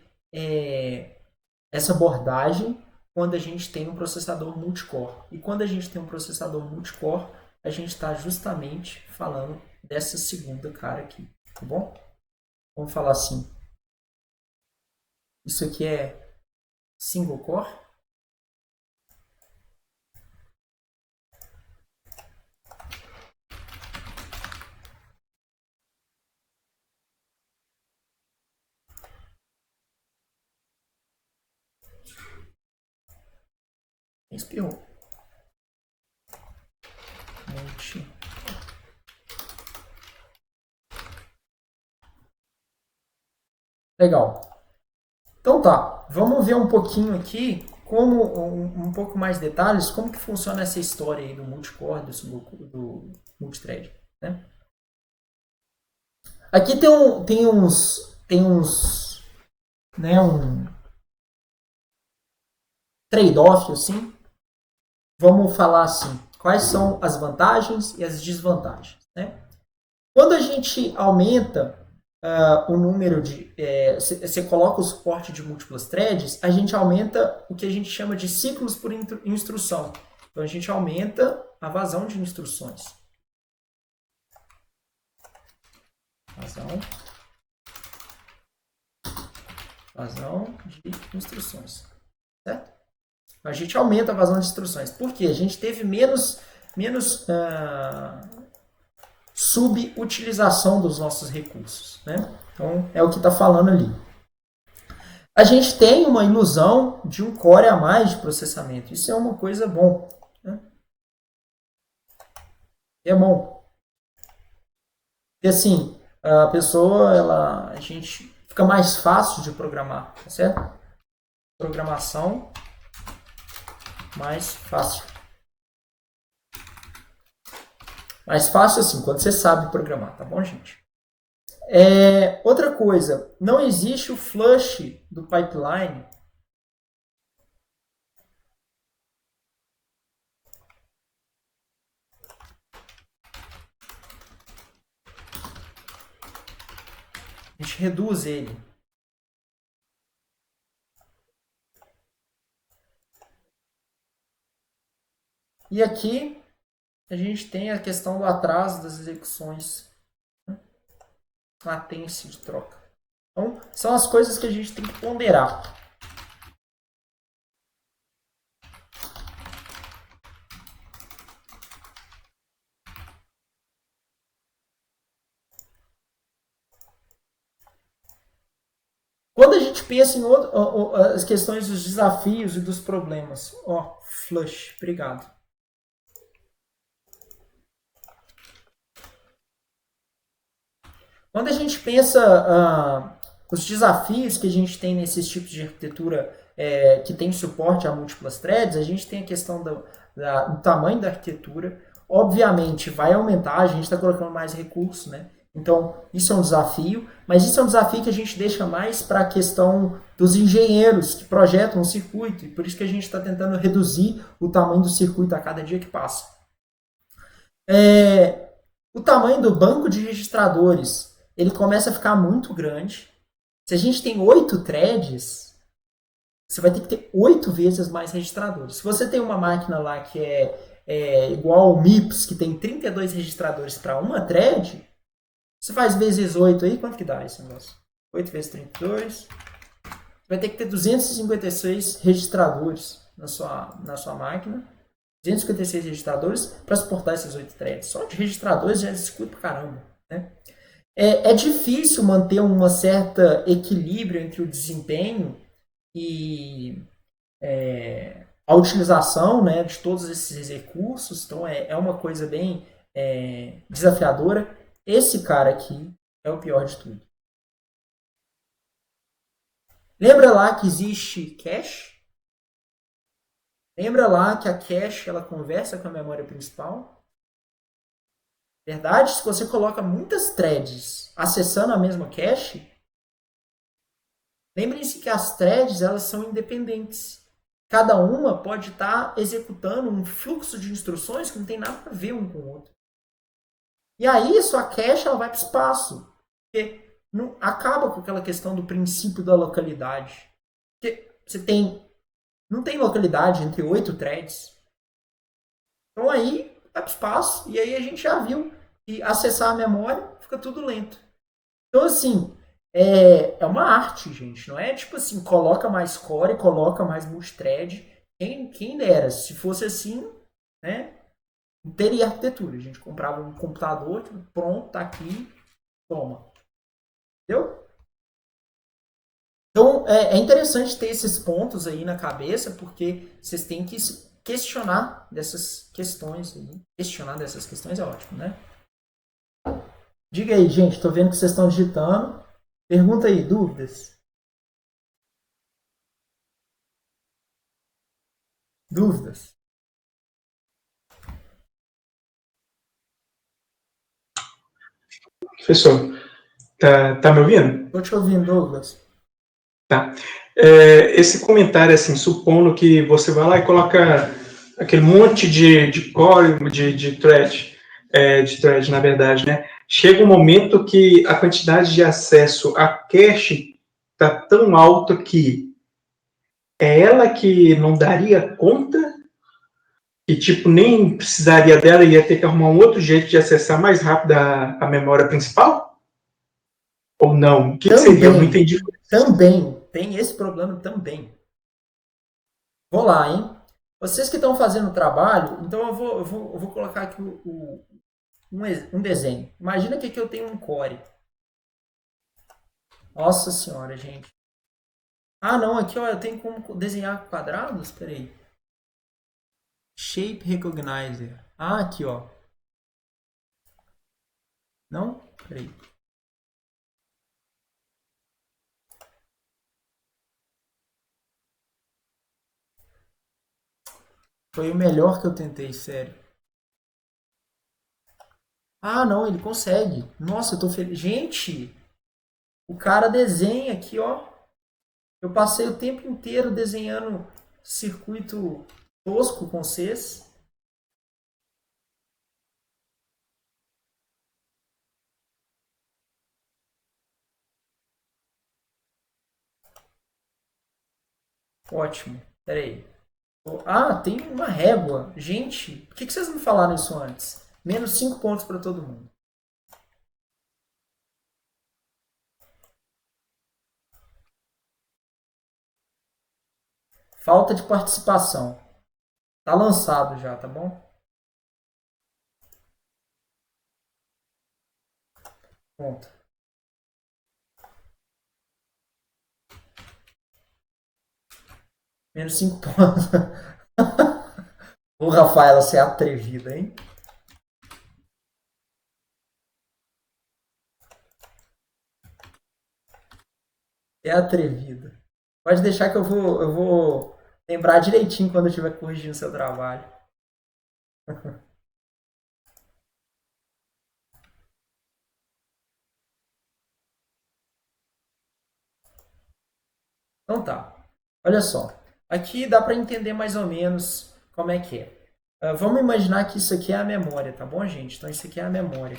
essa abordagem quando a gente tem um processador multicore. E quando a gente tem um processador multicore, a gente está justamente falando dessa segunda cara aqui, tá bom? Vamos falar assim. Isso aqui é single core. Espirrou. Multi. Legal. Então tá, vamos ver um pouquinho aqui como um pouco mais detalhes como que funciona essa história aí do multicore, do multithread, né? Aqui tem uns, né, um trade-off assim. Vamos falar assim, quais são as vantagens e as desvantagens, né? Quando a gente aumenta o número de. Você coloca o suporte de múltiplas threads, a gente aumenta o que a gente chama de ciclos por instrução. Então a gente aumenta a vazão de instruções. Vazão de instruções. Certo? A gente aumenta a vazão de instruções. Por quê? A gente teve menos subutilização dos nossos recursos. Né? Então, é o que está falando ali. A gente tem uma ilusão de um core a mais de processamento. Isso é uma coisa bom. Né? É bom. E assim, a pessoa, a gente fica mais fácil de programar, tá certo? Programação mais fácil. Mais fácil assim, quando você sabe programar, tá bom, gente? Outra coisa, não existe o flush do pipeline. A gente reduz ele. E aqui a gente tem a questão do atraso das execuções, latência de troca. Então, são as coisas que a gente tem que ponderar. Quando a gente pensa em as questões dos desafios e dos problemas, flush, obrigado. Quando a gente pensa os desafios que a gente tem nesses tipos de arquitetura que tem suporte a múltiplas threads, a gente tem a questão do tamanho da arquitetura. Obviamente vai aumentar, a gente está colocando mais recursos, né? Então, isso é um desafio, mas isso é um desafio que a gente deixa mais para a questão dos engenheiros que projetam um circuito, e por isso que a gente está tentando reduzir o tamanho do circuito a cada dia que passa. O tamanho do banco de registradores, ele começa a ficar muito grande. Se a gente tem 8 threads, você vai ter que ter 8 vezes mais registradores. Se você tem uma máquina lá que é igual ao MIPS, que tem 32 registradores para uma thread, você faz vezes 8 aí, quanto que dá esse negócio? 8 vezes 32. Você vai ter que ter 256 registradores na sua máquina. 256 registradores para suportar esses 8 threads. Só de registradores já discute pra caramba. Né? É difícil manter um certo equilíbrio entre o desempenho e a utilização, né, de todos esses recursos. Então é uma coisa bem desafiadora. Esse cara aqui é o pior de tudo. Lembra lá que existe cache? Lembra lá que a cache ela conversa com a memória principal? Verdade? Se você coloca muitas threads acessando a mesma cache, lembrem-se que as threads elas são independentes. Cada uma pode estar executando um fluxo de instruções que não tem nada a ver um com o outro. E aí sua cache ela vai para o espaço. Porque não, acaba com aquela questão do princípio da localidade. Porque você não tem localidade entre 8 threads. Então aí vai para o espaço. E aí a gente já viu que acessar a memória fica tudo lento. Então assim, é uma arte, gente. Não é tipo assim, coloca mais core, coloca mais multithread. Quem dera, se fosse assim, né? Não teria arquitetura. A gente comprava um computador, tipo, pronto, tá aqui, toma. Entendeu? Então é interessante ter esses pontos aí na cabeça, porque vocês têm que questionar dessas questões aí. Questionar dessas questões é ótimo, né? Diga aí, gente, tô vendo que vocês estão digitando. Pergunta aí, dúvidas? Dúvidas? Professor, tá me ouvindo? Tô te ouvindo, Douglas. Tá. Esse comentário, assim, supondo que você vai lá e coloca aquele monte de core, de thread, na verdade, né? Chega um momento que a quantidade de acesso a cache tá tão alta que é ela que não daria conta e, tipo, nem precisaria dela e ia ter que arrumar um outro jeito de acessar mais rápido a memória principal? Ou não? O que seria? Eu não Também, entendi. também, tem esse problema também. Vou lá, hein? Vocês que estão fazendo o trabalho, então eu vou colocar aqui um desenho. Imagina que aqui eu tenho um core. Nossa senhora, gente. Ah, não, aqui ó, eu tenho como desenhar quadrados? Espera aí. Shape Recognizer. Ah, aqui ó. Não? Espera aí. Foi o melhor que eu tentei, sério. Ah, não, ele consegue. Nossa, eu tô feliz. Gente, o cara desenha aqui, ó. Eu passei o tempo inteiro desenhando circuito tosco com Cs. Ótimo. Pera aí. Ah, tem uma régua. Gente, por que vocês não falaram isso antes? Menos 5 pontos para todo mundo. Falta de participação. Tá lançado já, tá bom? Ponto. Menos 5 pontos. Ô, Rafaela, você é atrevida, hein? É atrevida. Pode deixar que eu vou lembrar direitinho quando eu estiver corrigindo seu trabalho. Então tá. Olha só. Aqui dá para entender mais ou menos como é que é. Vamos imaginar que isso aqui é a memória, tá bom, gente? Então isso aqui é a memória.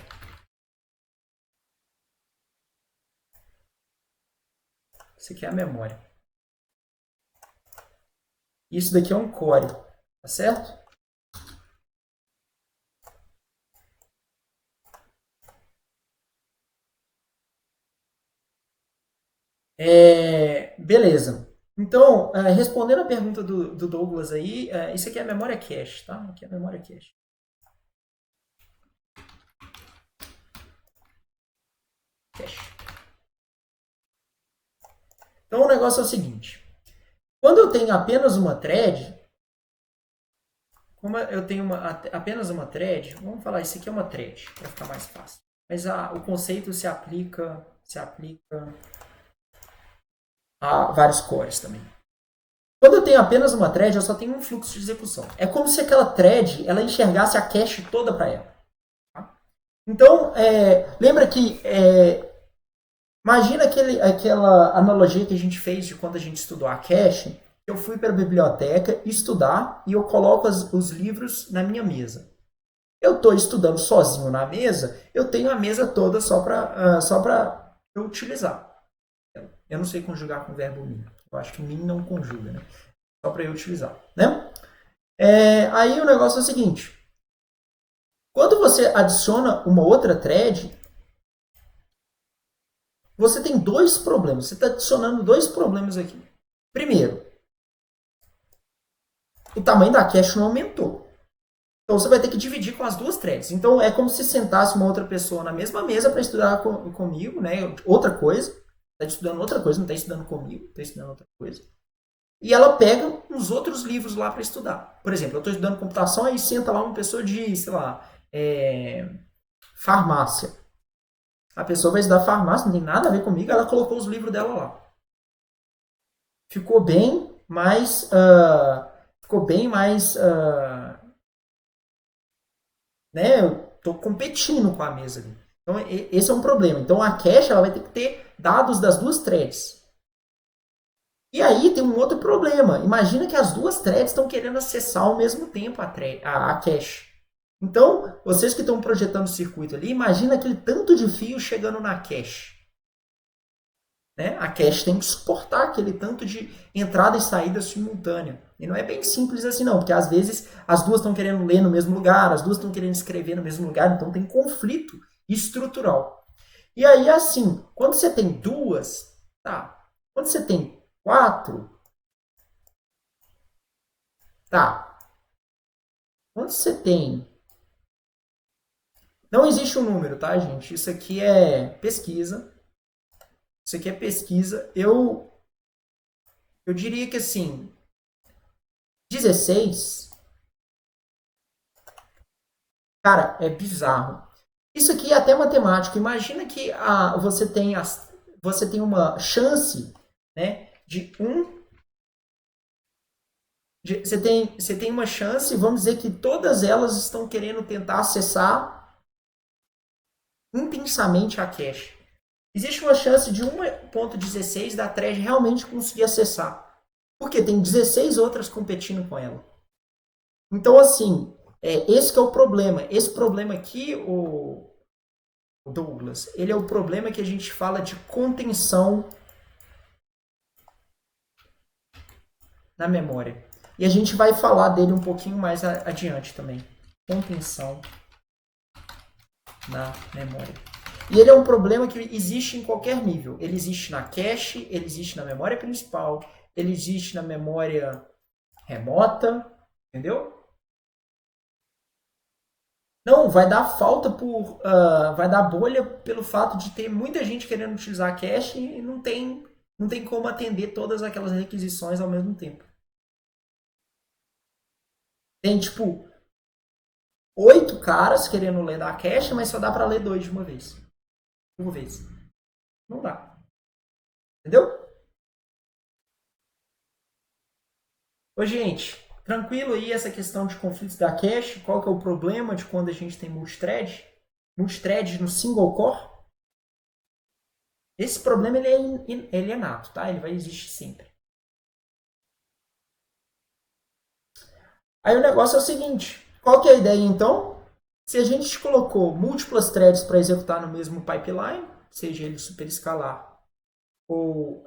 Isso aqui é a memória. Isso daqui é um core, tá certo? Beleza. Então, respondendo a pergunta do Douglas aí, isso aqui é a memória cache, tá? Aqui é a memória cache. Cache. Então, o negócio é o seguinte. Quando eu tenho apenas uma thread, como eu tenho apenas uma thread, vamos falar, isso aqui é uma thread, para ficar mais fácil. Mas o conceito se aplica a vários cores também. Quando eu tenho apenas uma thread, eu só tenho um fluxo de execução. É como se aquela thread ela enxergasse a cache toda para ela. Tá? Então, lembra que imagina aquela analogia que a gente fez de quando a gente estudou a cache. Eu fui para a biblioteca estudar e eu coloco os livros na minha mesa. Eu estou estudando sozinho na mesa, eu tenho a mesa toda só para eu utilizar. Eu não sei conjugar com o verbo min. Eu acho que min não conjuga, né? Só para eu utilizar, né? Aí o negócio é o seguinte. Quando você adiciona uma outra thread, você tem dois problemas. Você está adicionando dois problemas aqui. Primeiro, o tamanho da cache não aumentou. Então você vai ter que dividir com as duas threads. Então é como se sentasse uma outra pessoa na mesma mesa para estudar comigo, né? Outra coisa. Está estudando outra coisa, não está estudando comigo, está estudando outra coisa. E ela pega uns outros livros lá para estudar. Por exemplo, eu estou estudando computação, aí senta lá uma pessoa de, sei lá, farmácia. A pessoa vai estudar farmácia, não tem nada a ver comigo, ela colocou os livros dela lá. Ficou bem mais. Né? Eu estou competindo com a mesa ali. Então, esse é um problema. Então, a cache ela vai ter que ter dados das duas threads. E aí tem um outro problema. Imagina que as duas threads estão querendo acessar ao mesmo tempo a cache. Então, vocês que estão projetando o circuito ali, imagina aquele tanto de fio chegando na cache. Né? A cache tem que suportar aquele tanto de entrada e saída simultânea. E não é bem simples assim não, porque às vezes as duas estão querendo ler no mesmo lugar, as duas estão querendo escrever no mesmo lugar, então tem conflito estrutural. E aí assim, quando você tem duas, tá? Quando você tem quatro, tá? Quando você tem... Não existe um número, tá, gente? Isso aqui é pesquisa. Isso aqui é pesquisa. Eu diria que assim, 16, cara, é bizarro. Isso aqui é até matemático. Imagina que você tem uma chance, né, de você tem uma chance, vamos dizer que todas elas estão querendo tentar acessar intensamente a cache. Existe uma chance de 1.16 da thread realmente conseguir acessar. Porque tem 16 outras competindo com ela. Então, assim, esse que é o problema. Esse problema aqui, o Douglas, ele é o problema que a gente fala de contenção na memória. E a gente vai falar dele um pouquinho mais adiante também. Contenção na memória. E ele é um problema que existe em qualquer nível. Ele existe na cache, ele existe na memória principal, ele existe na memória remota, entendeu? Não, vai dar falta por. Vai dar bolha pelo fato de ter muita gente querendo utilizar a cache e não tem como atender todas aquelas requisições ao mesmo tempo. Tem tipo 8 caras querendo ler da cache, mas só dá para ler 2 de uma vez. Uma vez. Não dá. Entendeu? Ô, gente, tranquilo aí essa questão de conflitos da cache? Qual que é o problema de quando a gente tem multithread? Multithread no single core? Esse problema ele é inato, tá? Ele vai existir sempre. Aí o negócio é o seguinte, qual que é a ideia então? Se a gente colocou múltiplas threads para executar no mesmo pipeline, seja ele superescalar ou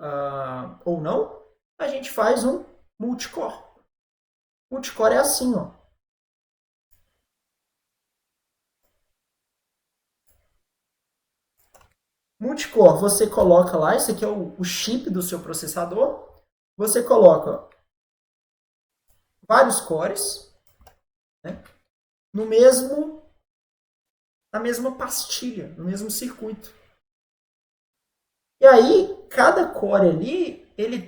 não, a gente faz um multicore. Multicore é assim, ó. Multicore, você coloca lá, esse aqui é o chip do seu processador, você coloca vários cores, né, no mesmo, na mesma pastilha, no mesmo circuito. E aí, cada core ali, ele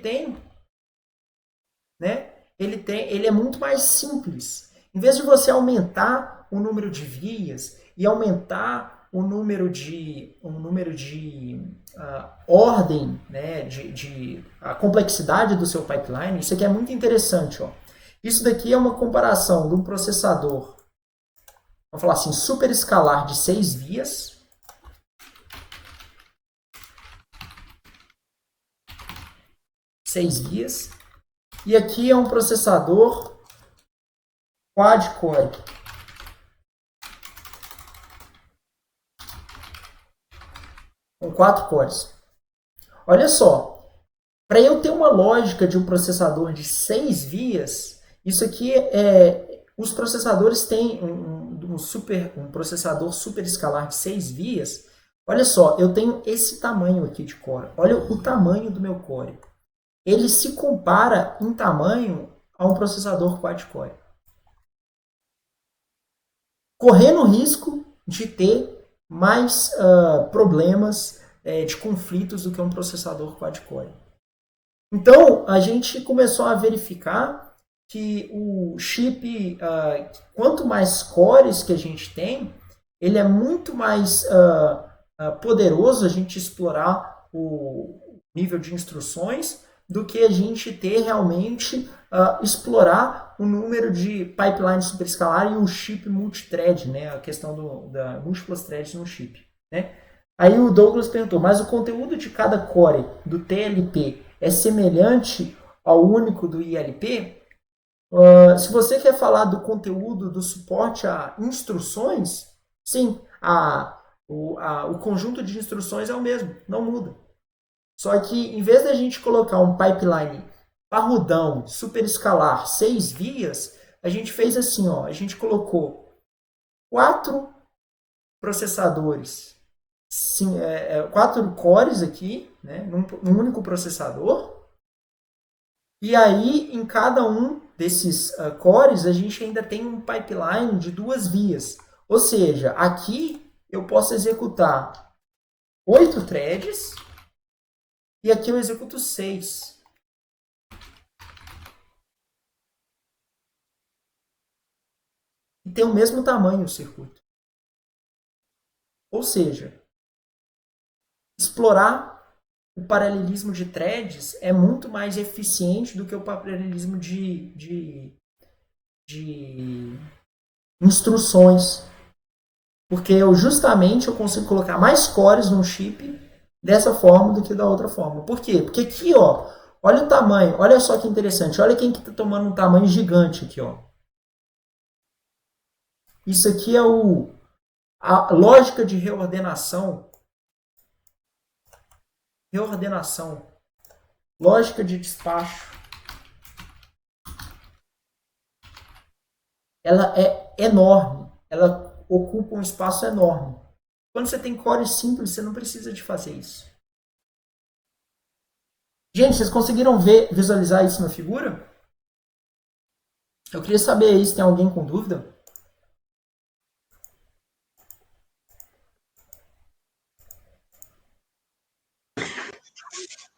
é muito mais simples. Em vez de você aumentar o número de vias e aumentar o número de ordem, né, a complexidade do seu pipeline, isso aqui é muito interessante. Ó. Isso daqui é uma comparação de um processador, vamos falar assim, super escalar de 6 vias. E aqui é um processador quad-core. Com 4 cores. Olha só, para eu ter uma lógica de um processador de 6 vias, isso aqui os processadores têm um processador super escalar de 6 vias. Olha só, eu tenho esse tamanho aqui de core. Olha o tamanho do meu core. Ele se compara em tamanho a um processador quad-core. Correndo o risco de ter mais problemas de conflitos do que um processador quad-core. Então, a gente começou a verificar que o chip, quanto mais cores que a gente tem, ele é muito mais poderoso a gente explorar o nível de instruções do que a gente ter realmente explorar o número de pipelines superescalar e o chip multithread, né? A questão da múltiplas threads no chip, né? Aí o Douglas perguntou, mas o conteúdo de cada core do TLP é semelhante ao único do ILP? Se você quer falar do conteúdo do suporte a instruções, sim, o conjunto de instruções é o mesmo, não muda. Só que em vez da gente colocar um pipeline parrudão, super escalar, 6 vias, a gente fez assim, ó, a gente colocou 4 processadores, 4 cores aqui, né, num único processador. E aí, em cada um desses cores, a gente ainda tem um pipeline de 2 vias. Ou seja, aqui eu posso executar 8 threads e aqui eu executo 6. E tem o mesmo tamanho o circuito. Ou seja, explorar o paralelismo de threads é muito mais eficiente do que o paralelismo de instruções. Porque justamente eu consigo colocar mais cores no chip dessa forma do que da outra forma. Por quê? Porque aqui, ó, olha o tamanho, olha só que interessante, olha quem que está tomando um tamanho gigante aqui, ó. Isso aqui é a lógica de reordenação, lógica de despacho. ela é enorme. Ela ocupa um espaço enorme. Quando você tem core simples, você não precisa de fazer isso. Gente, vocês conseguiram visualizar isso na figura? Eu queria saber aí se tem alguém com dúvida.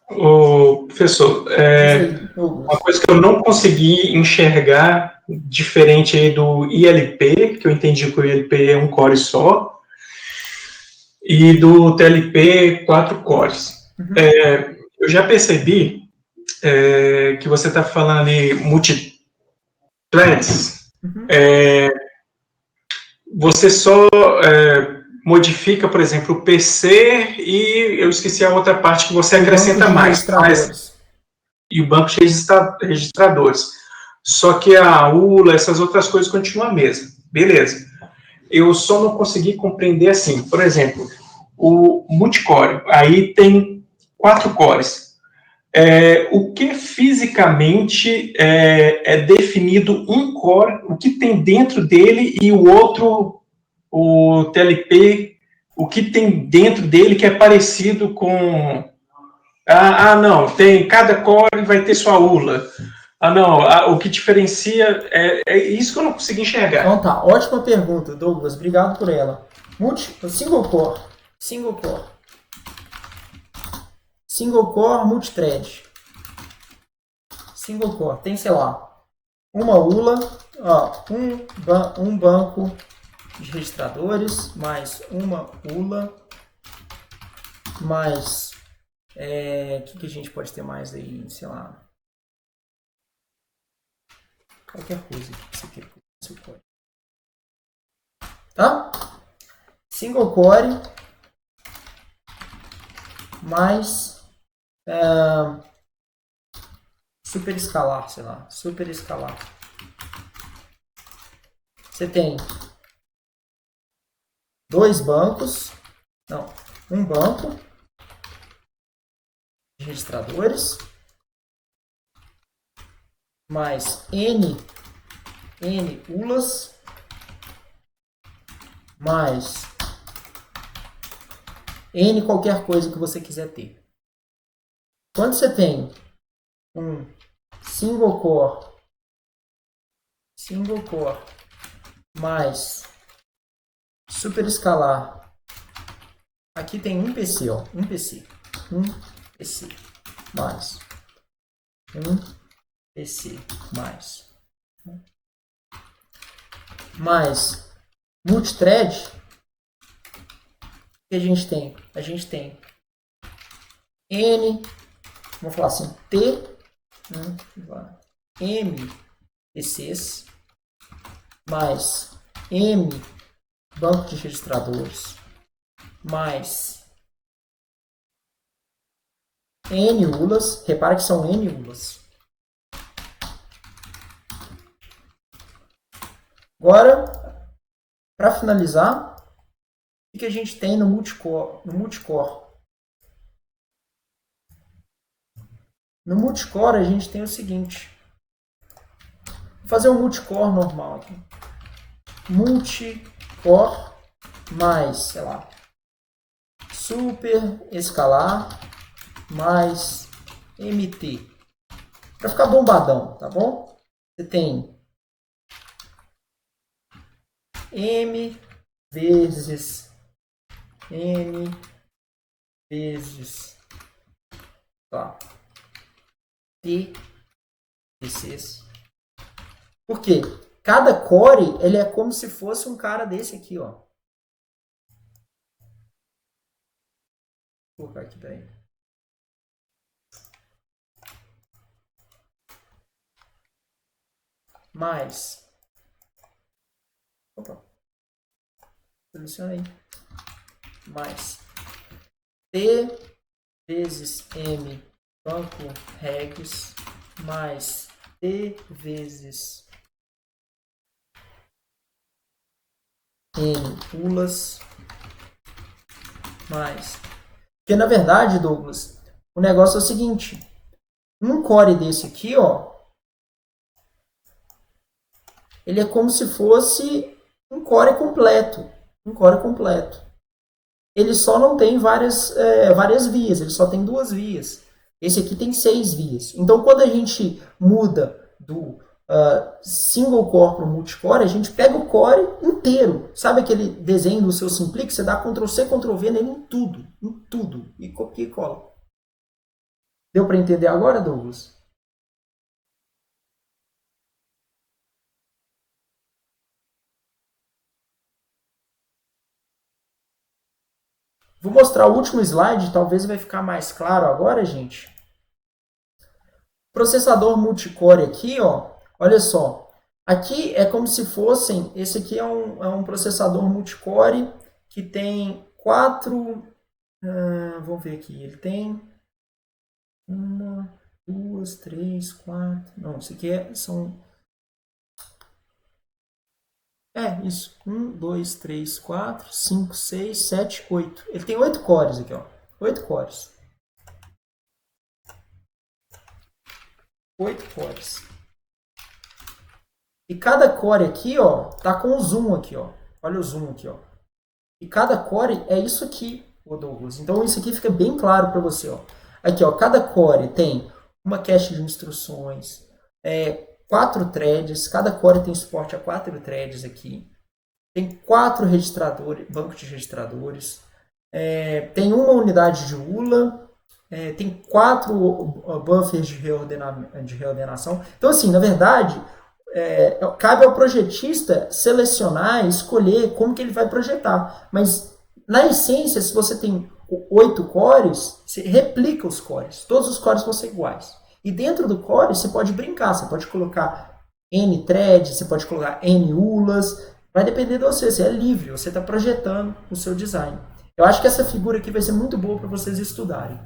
Professor, uma coisa que eu não consegui enxergar diferente aí do ILP, que eu entendi que o ILP é um core só, e do TLP 4 cores. Uhum. Eu já percebi que você está falando ali multithreads. Uhum. Você só modifica, por exemplo, o PC e eu esqueci a outra parte que você acrescenta mais. E o banco de registradores. Só que a ULA, essas outras coisas continuam a mesma. Beleza. Eu só não consegui compreender assim. Por exemplo, o multicore, aí tem 4 cores. O que fisicamente é definido um core, o que tem dentro dele e o outro, o TLP, o que tem dentro dele que é parecido com... não, tem cada core vai ter sua ULA. Não, o que diferencia é isso que eu não consegui enxergar. Então tá, ótima pergunta, Douglas, obrigado por ela. Single core, multithread. Single core, tem, sei lá, uma ULA, um banco de registradores, mais uma ULA, mais... O que a gente pode ter mais aí, sei lá... Qualquer coisa que você queira. Tá? Single core mais super escalar, sei lá. Super escalar. Você tem dois bancos. Não, um banco de registradores mais N ULAs mais N qualquer coisa que você quiser ter. Quando você tem um single core mais super escalar, aqui tem um PC, ó, um PC mais um PC mais multithread, o que a gente tem? A gente tem N, vamos falar assim, M PCs mais M banco de registradores mais N ULAs, repara que são N ULAs. Agora, para finalizar, o que a gente tem no multicore? No multicore a gente tem o seguinte. Vou fazer um multicore normal aqui. Multicore mais, sei lá, super escalar mais MT. Para ficar bombadão, tá bom? Você tem M vezes N vezes T PCs. Por quê? Cada core ele é como se fosse um cara desse aqui, ó. Vou colocar aqui, peraí. Mais. Opa. Seleciona aí. Mais. T vezes M banco regs mais T vezes N ULAs mais... Porque, na verdade, Douglas, o negócio é o seguinte. Um core desse aqui, ó, ele é como se fosse um core completo. Um core completo. Ele só não tem várias vias, ele só tem 2 vias. Esse aqui tem 6 vias. Então, quando a gente muda do single core para o multicore, a gente pega o core inteiro. Sabe aquele desenho do seu Simplix? Você dá Ctrl+C, Ctrl+V nele em tudo, e copia e cola. Deu para entender agora, Douglas? Vou mostrar o último slide, talvez vai ficar mais claro agora, gente. Processador multicore aqui, ó, olha só. Aqui é como se fossem, esse aqui é um processador multicore que tem 4, vamos ver aqui, ele tem 1, 2, 3, 4, não, isso aqui isso, 1, 2, 3, 4, 5, 6, 7, 8. Ele tem 8 cores aqui, ó, 8 cores. 8 cores. E cada core aqui, ó, tá com o zoom aqui, ó. Olha o zoom aqui, ó. E cada core é isso aqui, Douglas. Então isso aqui fica bem claro para você, ó. Aqui, ó, cada core tem uma cache de instruções, 4 threads, cada core tem suporte a 4 threads aqui. Tem 4 registradores, bancos de registradores. Tem uma unidade de ULA, tem 4 buffers de reordenação. Então, assim, na verdade, cabe ao projetista selecionar e escolher como que ele vai projetar. Mas, na essência, se você tem 8 cores, você replica os cores. Todos os cores vão ser iguais. E dentro do core, você pode brincar. Você pode colocar N threads, você pode colocar N ULAs. Vai depender de você. Você é livre. Você está projetando o seu design. Eu acho que essa figura aqui vai ser muito boa para vocês estudarem.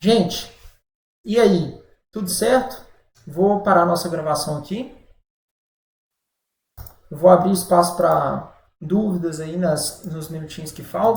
Gente, e aí? Tudo certo? Vou parar nossa gravação aqui. Vou abrir espaço para dúvidas aí nos minutinhos que faltam.